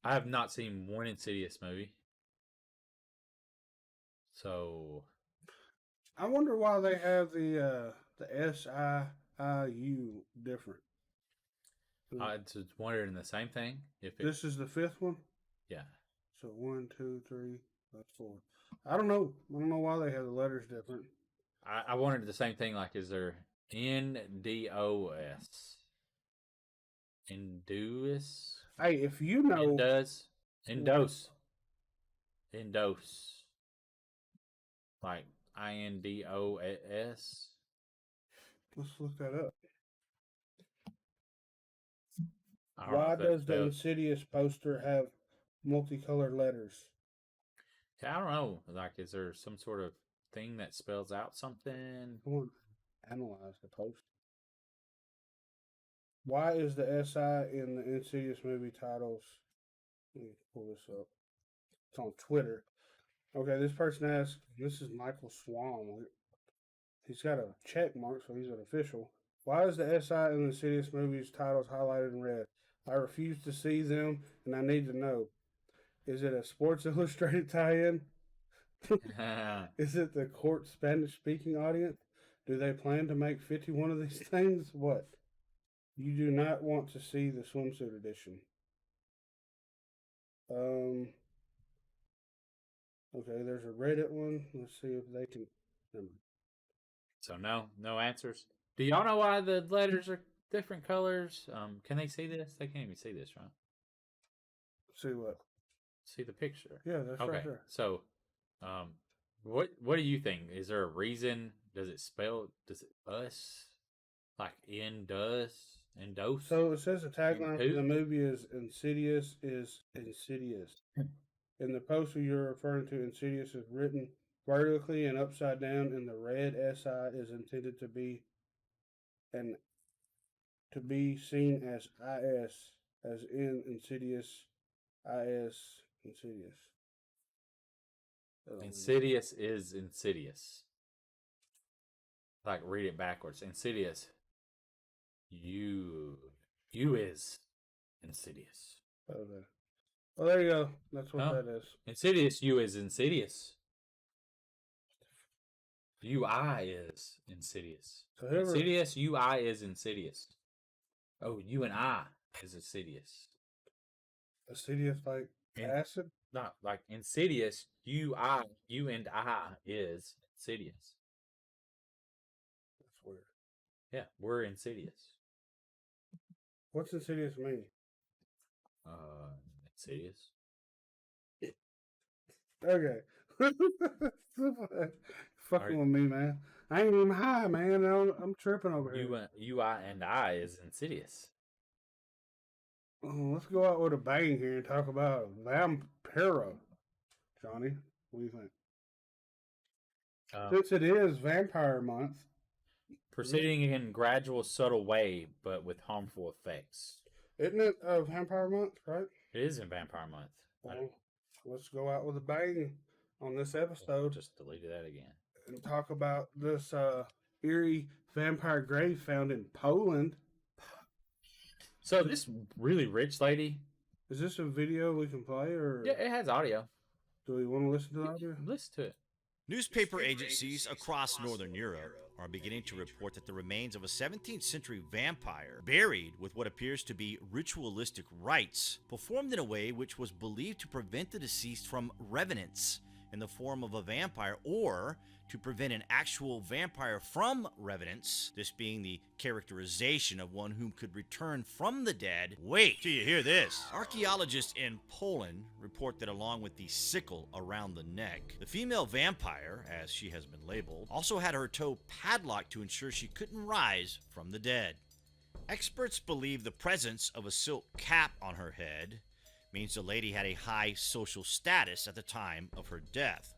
Speaker 3: I have not seen one Insidious movie. So
Speaker 4: I wonder why they have the SIIU different.
Speaker 3: I was wondering the same thing.
Speaker 4: This is the 5th one?
Speaker 3: Yeah.
Speaker 4: So 1, 2, 3, that's 4. I don't know. I don't know why they have the letters different.
Speaker 3: I wondered the same thing. Like, is there NDOS? Induous?
Speaker 4: Hey, if you know...
Speaker 3: Indos. Like INDOS.
Speaker 4: Let's look that up.
Speaker 3: Why
Speaker 4: does the Insidious poster have multicolored letters?
Speaker 3: I don't know. Like, is there some sort of thing that spells out something?
Speaker 4: I want to analyze the poster. Why is the SI in the Insidious movie titles? Let me pull this up. It's on Twitter. Okay, this person asks, this is Michael Swan. He's got a check mark, so he's an official. Why is the SI in the Insidious movies titles highlighted in red? I refuse to see them, and I need to know. Is it a Sports Illustrated tie-in? Is it the court Spanish-speaking audience? Do they plan to make 51 of these things? What? You do not want to see the swimsuit edition. Okay, there's a Reddit one. Let's see if they can...
Speaker 3: So no answers. Do y'all know why the letters are different colors? Can they see this? They can't even see this, right?
Speaker 4: See what?
Speaker 3: See the picture.
Speaker 4: Yeah, that's
Speaker 3: okay.
Speaker 4: right there.
Speaker 3: So, what do you think? Is there a reason? Does it us? Like endos?
Speaker 4: So it says the tagline for the movie is Insidious is insidious. In the poster you're referring to, Insidious is written vertically and upside down, and the red SI is intended to be seen as IS, as in Insidious, IS, Insidious.
Speaker 3: Insidious is insidious. Like, read it backwards. Insidious. You is insidious.
Speaker 4: Okay. Well, there you go. That's what that is.
Speaker 3: Insidious, you is insidious. UI is insidious.
Speaker 4: So whoever...
Speaker 3: Insidious, UI is insidious. Oh, you and I is insidious.
Speaker 4: Insidious like acid?
Speaker 3: Not like insidious, you and I is insidious.
Speaker 4: That's weird.
Speaker 3: Yeah, we're insidious.
Speaker 4: What's insidious mean?
Speaker 3: Insidious.
Speaker 4: Okay. Fucking with me, man. I ain't even high, man. I'm tripping over here.
Speaker 3: UI and I is insidious.
Speaker 4: Let's go out with a bang here and talk about Vampiro. Johnny, what do you think? Since it is Vampire Month.
Speaker 3: Proceeding in gradual, subtle way, but with harmful effects.
Speaker 4: Isn't it Vampire Month, right?
Speaker 3: It is in Vampire Month.
Speaker 4: Well, let's go out with a bang on this episode.
Speaker 3: Just deleted that again.
Speaker 4: And talk about this eerie vampire grave found in Poland.
Speaker 3: So this really rich lady.
Speaker 4: Is this a video we can play, or
Speaker 3: yeah, it has audio.
Speaker 4: Do we want to listen to the audio?
Speaker 3: Listen to it.
Speaker 10: Newspaper agencies across Northern Europe are beginning to report that the remains of a 17th century vampire, buried with what appears to be ritualistic rites, performed in a way which was believed to prevent the deceased from revenants in the form of a vampire, or to prevent an actual vampire from revenants, this being the characterization of one whom could return from the dead. Wait till you hear this. Archaeologists in Poland report that along with the sickle around the neck, the female vampire, as she has been labeled, also had her toe padlocked to ensure she couldn't rise from the dead. Experts believe the presence of a silk cap on her head means the lady had a high social status at the time of her death.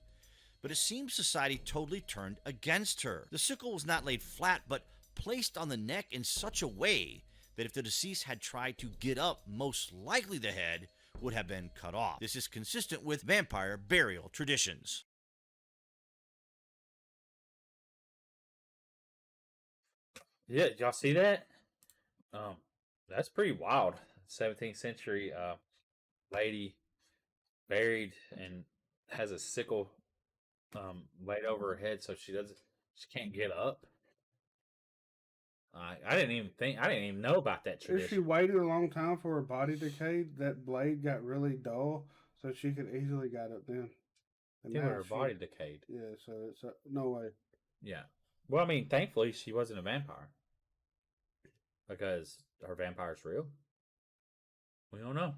Speaker 10: But it seems society totally turned against her. The sickle was not laid flat, but placed on the neck in such a way that if the deceased had tried to get up, most likely the head would have been cut off. This is consistent with vampire burial traditions.
Speaker 3: Yeah, y'all see that? That's pretty wild. 17th century lady buried and has a sickle laid over her head so she can't get up. I didn't even know about that
Speaker 4: If she
Speaker 3: tradition.
Speaker 4: waited a long time for her body decayed, that blade got really dull, so she could easily got up then. And
Speaker 3: Yeah,
Speaker 4: now
Speaker 3: her
Speaker 4: she-
Speaker 3: body decayed.
Speaker 4: Yeah, so it's no way.
Speaker 3: Yeah. Well, I mean, thankfully she wasn't a vampire. Because are vampires real? We don't know.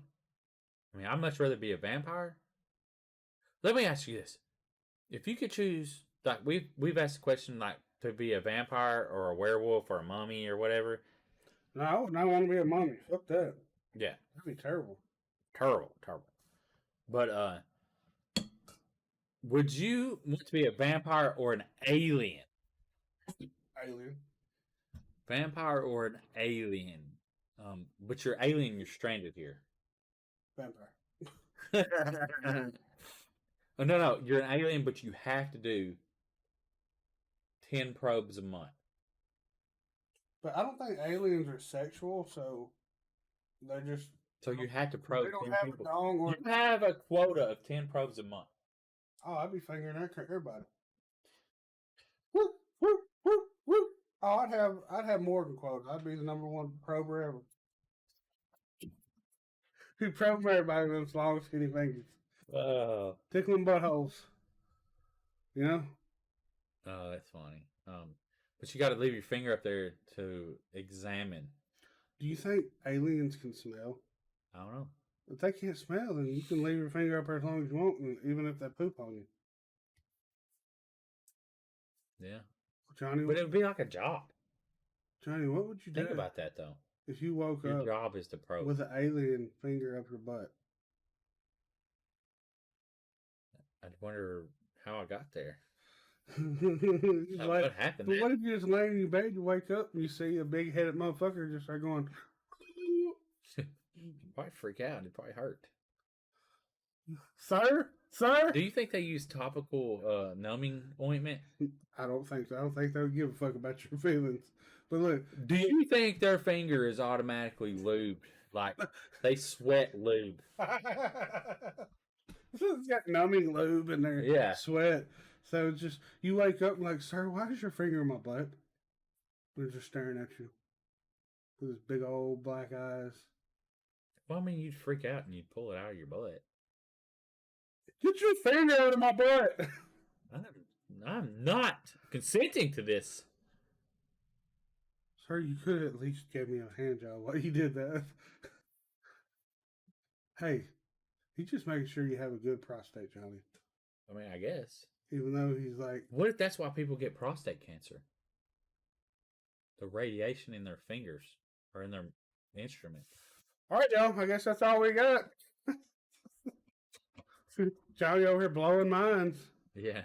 Speaker 3: I mean, I'd much rather be a vampire. Let me ask you this: if you could choose, like we've asked the question, like to be a vampire or a werewolf or a mummy or whatever.
Speaker 4: No, I would not want to be a mummy. Fuck that.
Speaker 3: Yeah,
Speaker 4: That'd be terrible.
Speaker 3: terrible. But would you want to be a vampire or an alien?
Speaker 4: Alien.
Speaker 3: Vampire or an alien? But you're alien. You're stranded here.
Speaker 4: Vampire.
Speaker 3: Oh, no, you're an alien, but you have to do 10 probes a month.
Speaker 4: But I don't think aliens are sexual, so they're just.
Speaker 3: So you have to probe
Speaker 4: They don't
Speaker 3: 10
Speaker 4: have
Speaker 3: people.
Speaker 4: a dong or.
Speaker 3: You have a quota of 10 probes a month.
Speaker 4: Oh, I'd be fingering everybody. Whoop, whoop, whoop, whoop. Oh, I'd have more than quota. I'd be the number one prober ever. Who probe everybody with those long, skinny fingers, tickling buttholes. You know.
Speaker 3: Oh, that's funny. But you got to leave your finger up there to examine.
Speaker 4: Do you think aliens can smell?
Speaker 3: I don't know.
Speaker 4: If they can't smell, then you can leave your finger up there as long as you want, and even if they poop on you.
Speaker 3: Yeah.
Speaker 4: Johnny,
Speaker 3: But it would be like a job.
Speaker 4: Johnny, what would you do
Speaker 3: Think about that, though.
Speaker 4: if you woke
Speaker 3: Your
Speaker 4: up
Speaker 3: job is to probe.
Speaker 4: with an alien finger up your butt?
Speaker 3: I wonder how I got there.
Speaker 4: Just like-
Speaker 3: What happened?
Speaker 4: But what if you just lay in your bed, you wake up, and you see a big-headed motherfucker just start going,
Speaker 3: You'd probably freak out. It'd probably hurt.
Speaker 4: "Sir, sir"?
Speaker 3: Do you think they use topical numbing ointment?
Speaker 4: I don't think so. I don't think they would give a fuck about your feelings. But look,
Speaker 3: Do you think their finger is automatically lubed? Like they sweat lube?
Speaker 4: it's got numbing lube in there.
Speaker 3: Yeah.
Speaker 4: Sweat. So it's just, you wake up and like, "Sir, why is your finger in my butt?" They're just staring at you with his big old black eyes.
Speaker 3: Well, I mean, you'd freak out and you'd pull it out of your butt.
Speaker 4: Get your finger out of my butt!
Speaker 3: I'm not consenting to this.
Speaker 4: Sir, you could at least give me a hand job while you did that. Hey, he's just making sure you have a good prostate, Johnny.
Speaker 3: I mean, I guess.
Speaker 4: Even though he's like,
Speaker 3: What if that's why people get prostate cancer? The radiation in their fingers or in their instrument.
Speaker 4: "All right, Joe, I guess that's all we got." Johnny over here blowing minds.
Speaker 3: Yeah.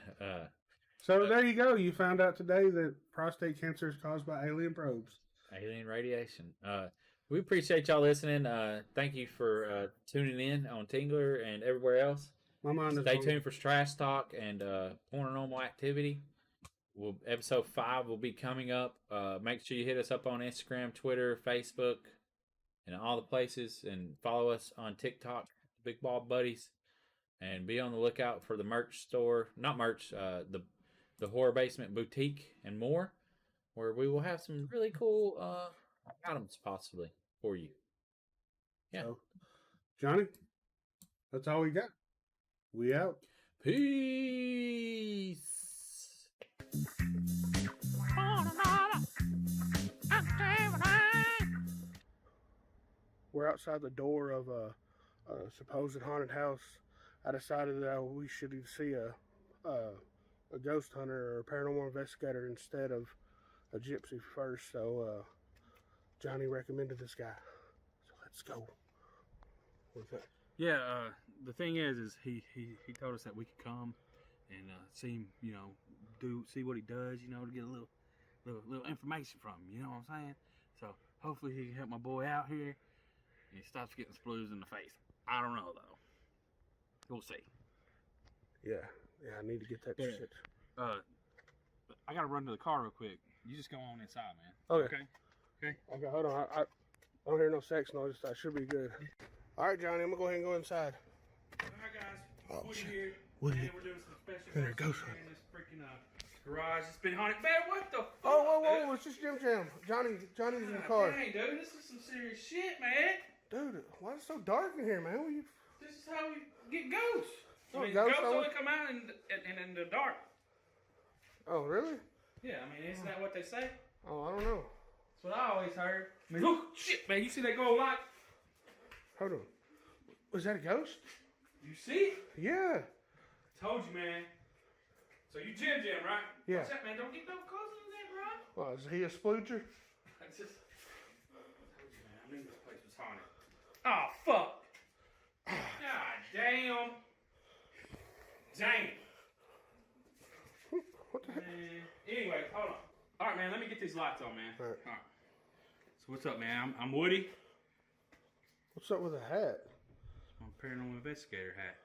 Speaker 4: So there you go. You found out today that prostate cancer is caused by alien probes.
Speaker 3: Alien radiation. We appreciate y'all listening. Thank you for tuning in on Tingler and everywhere else.
Speaker 4: My mind is
Speaker 3: Stay
Speaker 4: on-
Speaker 3: tuned for Trash Talk and Paranormal Activity. Episode 5 will be coming up. Make sure you hit us up on Instagram, Twitter, Facebook, and all the places. And follow us on TikTok, Big Ball Buddies. And be on the lookout for the merch store. Not merch, the Horror Basement Boutique and more. Where we will have some really cool items possibly for you. Yeah.
Speaker 4: So, Johnny, that's all we got. We out.
Speaker 3: Peace.
Speaker 4: We're outside the door of a supposed haunted house. I decided that we should see a ghost hunter or a paranormal investigator instead of a gypsy first. So Johnny recommended this guy. So let's go. What's that?
Speaker 11: Yeah, the thing is he told us that we could come and see him, you know, see what he does, you know, to get a little information from him. You know what I'm saying? So hopefully he can help my boy out here and he stops getting splues in the face. I don't know though. We'll see.
Speaker 4: Yeah, I need to get that shit.
Speaker 11: I gotta run to the car real quick. You just go on inside, man.
Speaker 4: Okay.
Speaker 11: Okay.
Speaker 4: Okay, hold on. I don't hear no sex noise. I should be good. All right, Johnny, I'm gonna go ahead and go inside.
Speaker 11: All right, guys.
Speaker 4: Oh,
Speaker 11: Woody
Speaker 4: shit.
Speaker 11: here.
Speaker 4: Woody.
Speaker 11: And we're doing some special
Speaker 4: There goes
Speaker 11: stuff in this freaking garage. It's been haunted. Man, what the fuck?
Speaker 4: Oh, whoa, it's just Jim Jam. Johnny's in the car.
Speaker 11: Dang, dude, this is some serious shit, man.
Speaker 4: Dude, why is it so dark in here, man?
Speaker 11: This is how we get ghosts.
Speaker 4: Oh,
Speaker 11: I mean,
Speaker 4: ghosts
Speaker 11: ghosts
Speaker 4: only-
Speaker 11: only come out in the dark.
Speaker 4: Oh, really?
Speaker 11: Yeah, I mean, isn't that what they say?
Speaker 4: Oh, I don't know.
Speaker 11: That's what I always heard. I mean, look, shit, man, you see that glow light?
Speaker 4: Hold on. Was that a ghost?
Speaker 11: You see?
Speaker 4: Yeah.
Speaker 11: Told you, man. So you Jim, right?
Speaker 4: Yeah.
Speaker 11: What's that, man? Don't get no closer than that, bro.
Speaker 4: Well, is he a splooger?
Speaker 11: I just told you, man. I knew this place was haunted. Oh, fuck. God damn. Dang.
Speaker 4: What the heck?
Speaker 11: Man. Anyway, hold on. All right, man. Let me get these lights on, man.
Speaker 4: All right.
Speaker 11: So what's up, man? I'm Woody.
Speaker 4: What's up with the hat?
Speaker 11: It's my paranormal investigator hat.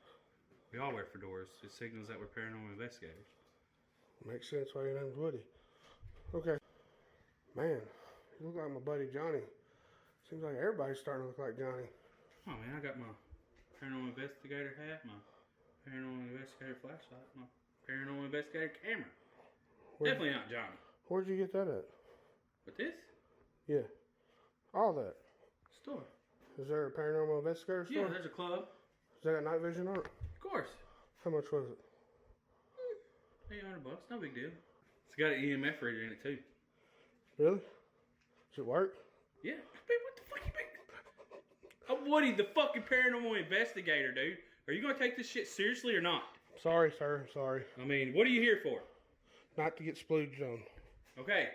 Speaker 11: We all wear fedoras. It signals that we're paranormal investigators.
Speaker 4: Makes sense why your name's Woody. Okay. Man, you look like my buddy Johnny. Seems like everybody's starting to look like Johnny.
Speaker 11: Oh, man, I got my paranormal investigator hat, my paranormal investigator flashlight, my paranormal investigator camera. Definitely not Johnny.
Speaker 4: Where'd you get that at?
Speaker 11: But this?
Speaker 4: Yeah. All that.
Speaker 11: Store.
Speaker 4: Is there a paranormal investigator store?
Speaker 11: Yeah, there's a club.
Speaker 4: Is that got night vision on it?
Speaker 11: Of course.
Speaker 4: How much was it?
Speaker 11: $800, no big deal. It's got an EMF reader in it too.
Speaker 4: Really? Does it work?
Speaker 11: Yeah. Man, what the fuck you mean? I'm Woody, the fucking paranormal investigator, dude. Are you gonna take this shit seriously or not?
Speaker 4: Sorry, sir. Sorry.
Speaker 11: I mean, what are you here for?
Speaker 4: Not to get splooged on.
Speaker 11: Okay.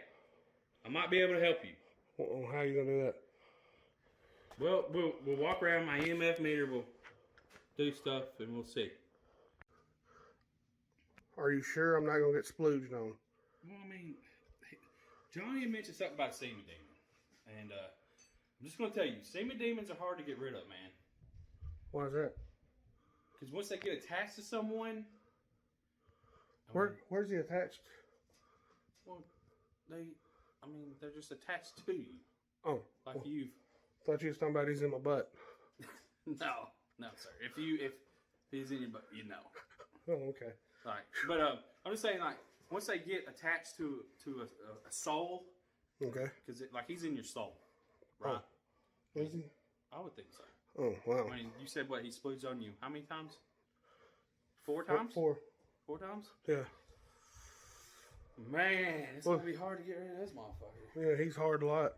Speaker 11: I might be able to help you.
Speaker 4: Well, how you gonna do that?
Speaker 11: Well, we'll walk around my EMF meter, we'll do stuff, and we'll see.
Speaker 4: Are you sure I'm not gonna get splooged on?
Speaker 11: Well, I mean, Johnny mentioned something about semen demon. And I'm just going to tell you, semen demons are hard to get rid of, man.
Speaker 4: Why is that?
Speaker 11: Because once they get attached to someone...
Speaker 4: Where's he attached?
Speaker 11: Well, they're just attached to you.
Speaker 4: Oh.
Speaker 11: Like
Speaker 4: well,
Speaker 11: you've...
Speaker 4: Thought you was talking about he's in my butt.
Speaker 11: No, sir. If he's in your butt, you know.
Speaker 4: Oh, okay.
Speaker 11: Right. But I'm just saying, like, once they get attached to a soul...
Speaker 4: Okay.
Speaker 11: Because, like, he's in your soul. Right.
Speaker 4: Oh. Is he?
Speaker 11: I would think so.
Speaker 4: Oh, wow.
Speaker 11: I mean, you said what? He splooged on you how many times? 4 times?
Speaker 4: 4.
Speaker 11: 4 times?
Speaker 4: Yeah.
Speaker 11: Man, it's going to be hard to get rid of this motherfucker.
Speaker 4: Yeah, he's hard a lot.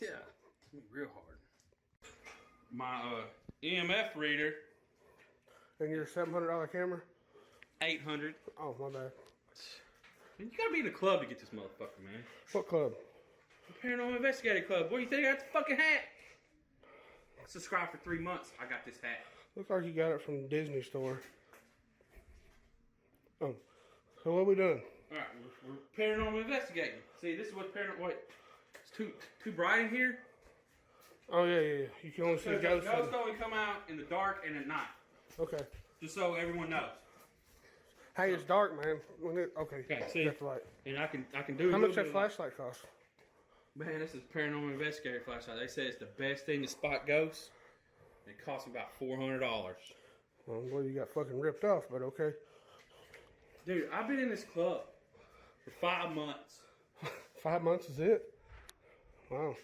Speaker 11: Yeah. It's going to be real hard. My EMF reader.
Speaker 4: And your $700 camera?
Speaker 11: 800.
Speaker 4: Oh, my bad.
Speaker 11: You got to be in a club to get this motherfucker, man.
Speaker 4: What club?
Speaker 11: The Paranormal Investigator Club. What do you think? I got the fucking hat. Subscribe for 3 months. I got this hat.
Speaker 4: Looks like you got it from the Disney store. Oh. So what are we doing?
Speaker 11: Alright, we're paranormal investigating. See, this is what paranormal... Wait. It's too bright in here.
Speaker 4: Oh, yeah. You can only see ghosts.
Speaker 11: Ghosts only come out in the dark and at night.
Speaker 4: Okay.
Speaker 11: Just so everyone knows.
Speaker 4: Hey, it's dark, man. Okay,
Speaker 11: see,
Speaker 4: got the light.
Speaker 11: And I can do.
Speaker 4: How
Speaker 11: a
Speaker 4: much
Speaker 11: little
Speaker 4: that
Speaker 11: bit
Speaker 4: flashlight cost?
Speaker 11: Man, this is Paranormal Investigator flashlight. They say it's the best thing to spot ghosts. It costs me about $400.
Speaker 4: Well, you got fucking ripped off, but okay.
Speaker 11: Dude, I've been in this club for 5 months.
Speaker 4: 5 months is it? Wow.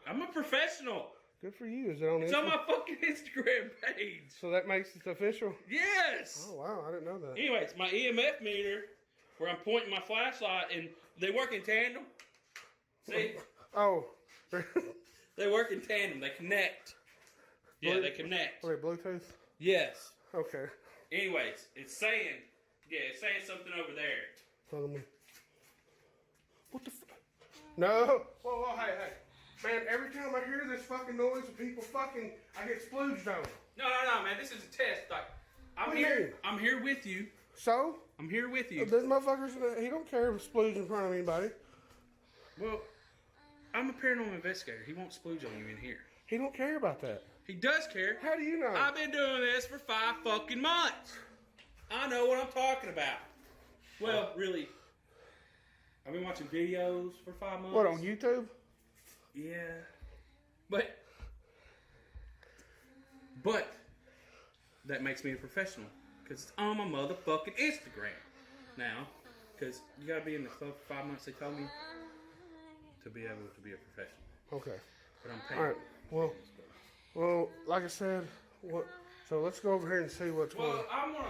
Speaker 11: I'm a professional.
Speaker 4: Good for you. Is it on
Speaker 11: It's
Speaker 4: Insta?
Speaker 11: on my fucking Instagram page.
Speaker 4: So that makes it official?
Speaker 11: Yes.
Speaker 4: Oh, wow. I didn't know that.
Speaker 11: Anyways, my EMF meter, where I'm pointing my flashlight, and they work in tandem. See?
Speaker 4: Oh.
Speaker 11: They work in tandem. They connect. Yeah, they connect.
Speaker 4: Are they Bluetooth?
Speaker 11: Yes.
Speaker 4: Okay.
Speaker 11: Anyways, it's saying something over there.
Speaker 4: Follow me. What the fuck? No. Whoa, hey. Man, every time I hear this fucking noise of people fucking, I get splooged on.
Speaker 11: No, man. This is a test. Like,
Speaker 4: What do you mean?
Speaker 11: I'm here with you.
Speaker 4: So?
Speaker 11: I'm here with you.
Speaker 4: This motherfucker's, he don't care if splooge in front of anybody.
Speaker 11: Well, I'm a paranormal investigator. He won't splooge on you in here.
Speaker 4: He don't care about that.
Speaker 11: He does care.
Speaker 4: How do you know?
Speaker 11: I've been doing this for 5 fucking months. I know what I'm talking about. Well, really, I've been watching videos for 5 months.
Speaker 4: What, on YouTube?
Speaker 11: Yeah. But that makes me a professional. Because it's on my motherfucking Instagram now. Because you got to be in the club for 5 months, they told me, to be able to be a professional.
Speaker 4: Okay.
Speaker 11: But I'm paying.
Speaker 4: All right. Well, like I said, so let's go over here and see what's going on.
Speaker 11: Well, I'm going to...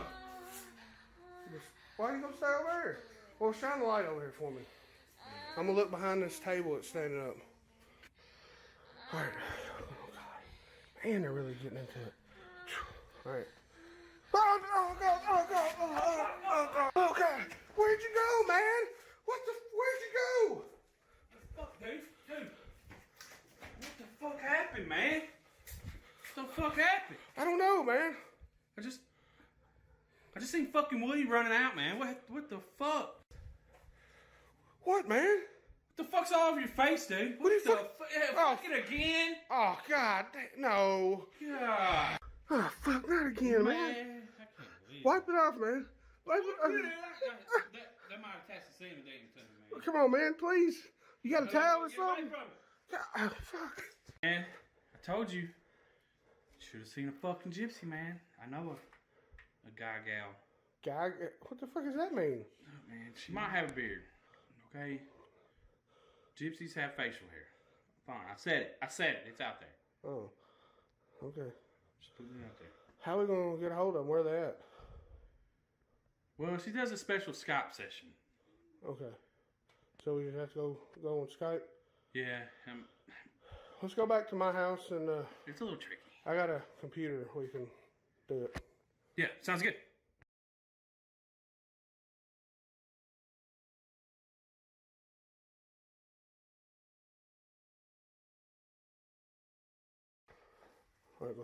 Speaker 4: Why are you going to stay over there? Well, shine the light over here for me. I'm going to look behind this table that's standing up. All right. Oh, God. Man, they're really getting into it. All right. Oh, God. Oh, God. Where'd you go, man? Where'd you go?
Speaker 11: Fuck, dude. What the fuck happened, man? What the fuck happened?
Speaker 4: I don't know, man.
Speaker 11: I just seen fucking Woody running out, man. What the fuck?
Speaker 4: What, man?
Speaker 11: What the fuck's all over your face, dude? What the fuck? Fucking again?
Speaker 4: Oh, God. No.
Speaker 11: God.
Speaker 4: Oh, fuck. Not again, man.
Speaker 11: I can't believe it.
Speaker 4: Wipe it off, man. Wipe it off.
Speaker 11: That might have attached the semen to me, man.
Speaker 4: Come on, man. Please. You got a towel or
Speaker 11: Get away
Speaker 4: something?
Speaker 11: from it.
Speaker 4: God, oh, fuck.
Speaker 11: Man, I told you. Should have seen a fucking gypsy, man. I know a guy, gal.
Speaker 4: Guy, what the fuck does that mean?
Speaker 11: Oh, man, she might have a beard. Okay? Gypsies have facial hair. Fine, I said it. It's out there.
Speaker 4: Oh, okay.
Speaker 11: Just putting it out there.
Speaker 4: How are we gonna get a hold of them? Where are they at?
Speaker 11: Well, she does a special Skype session.
Speaker 4: Okay. So we just have to go on Skype?
Speaker 11: Yeah.
Speaker 4: Let's go back to my house and
Speaker 11: It's a little tricky.
Speaker 4: I got a computer where you can do it.
Speaker 11: Yeah, sounds good.
Speaker 4: All right, bye.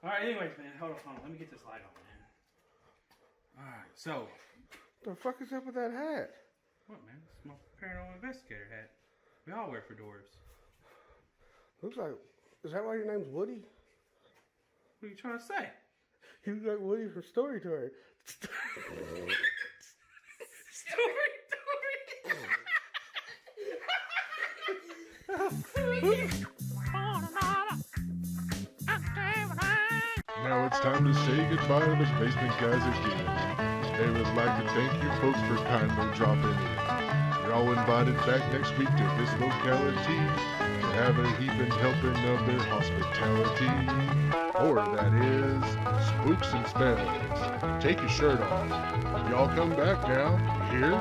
Speaker 11: Alright, anyways, man, hold on. Let me get this light on, man. Alright, so.
Speaker 4: The fuck is up with that hat?
Speaker 11: What, man? It's my paranormal investigator hat. We all wear fedoras.
Speaker 4: Looks like, is that why your name's Woody?
Speaker 11: What are you trying to say?
Speaker 4: You look like Woody from Storytory.
Speaker 9: Now it's time to say goodbye to the basement guys again. They would like to thank you folks for kindly dropping in. You're all invited back next week to this locality to have a heaping helping of their hospitality. Or that is, spooks and spells. Take your shirt off. Y'all come back now, you hear?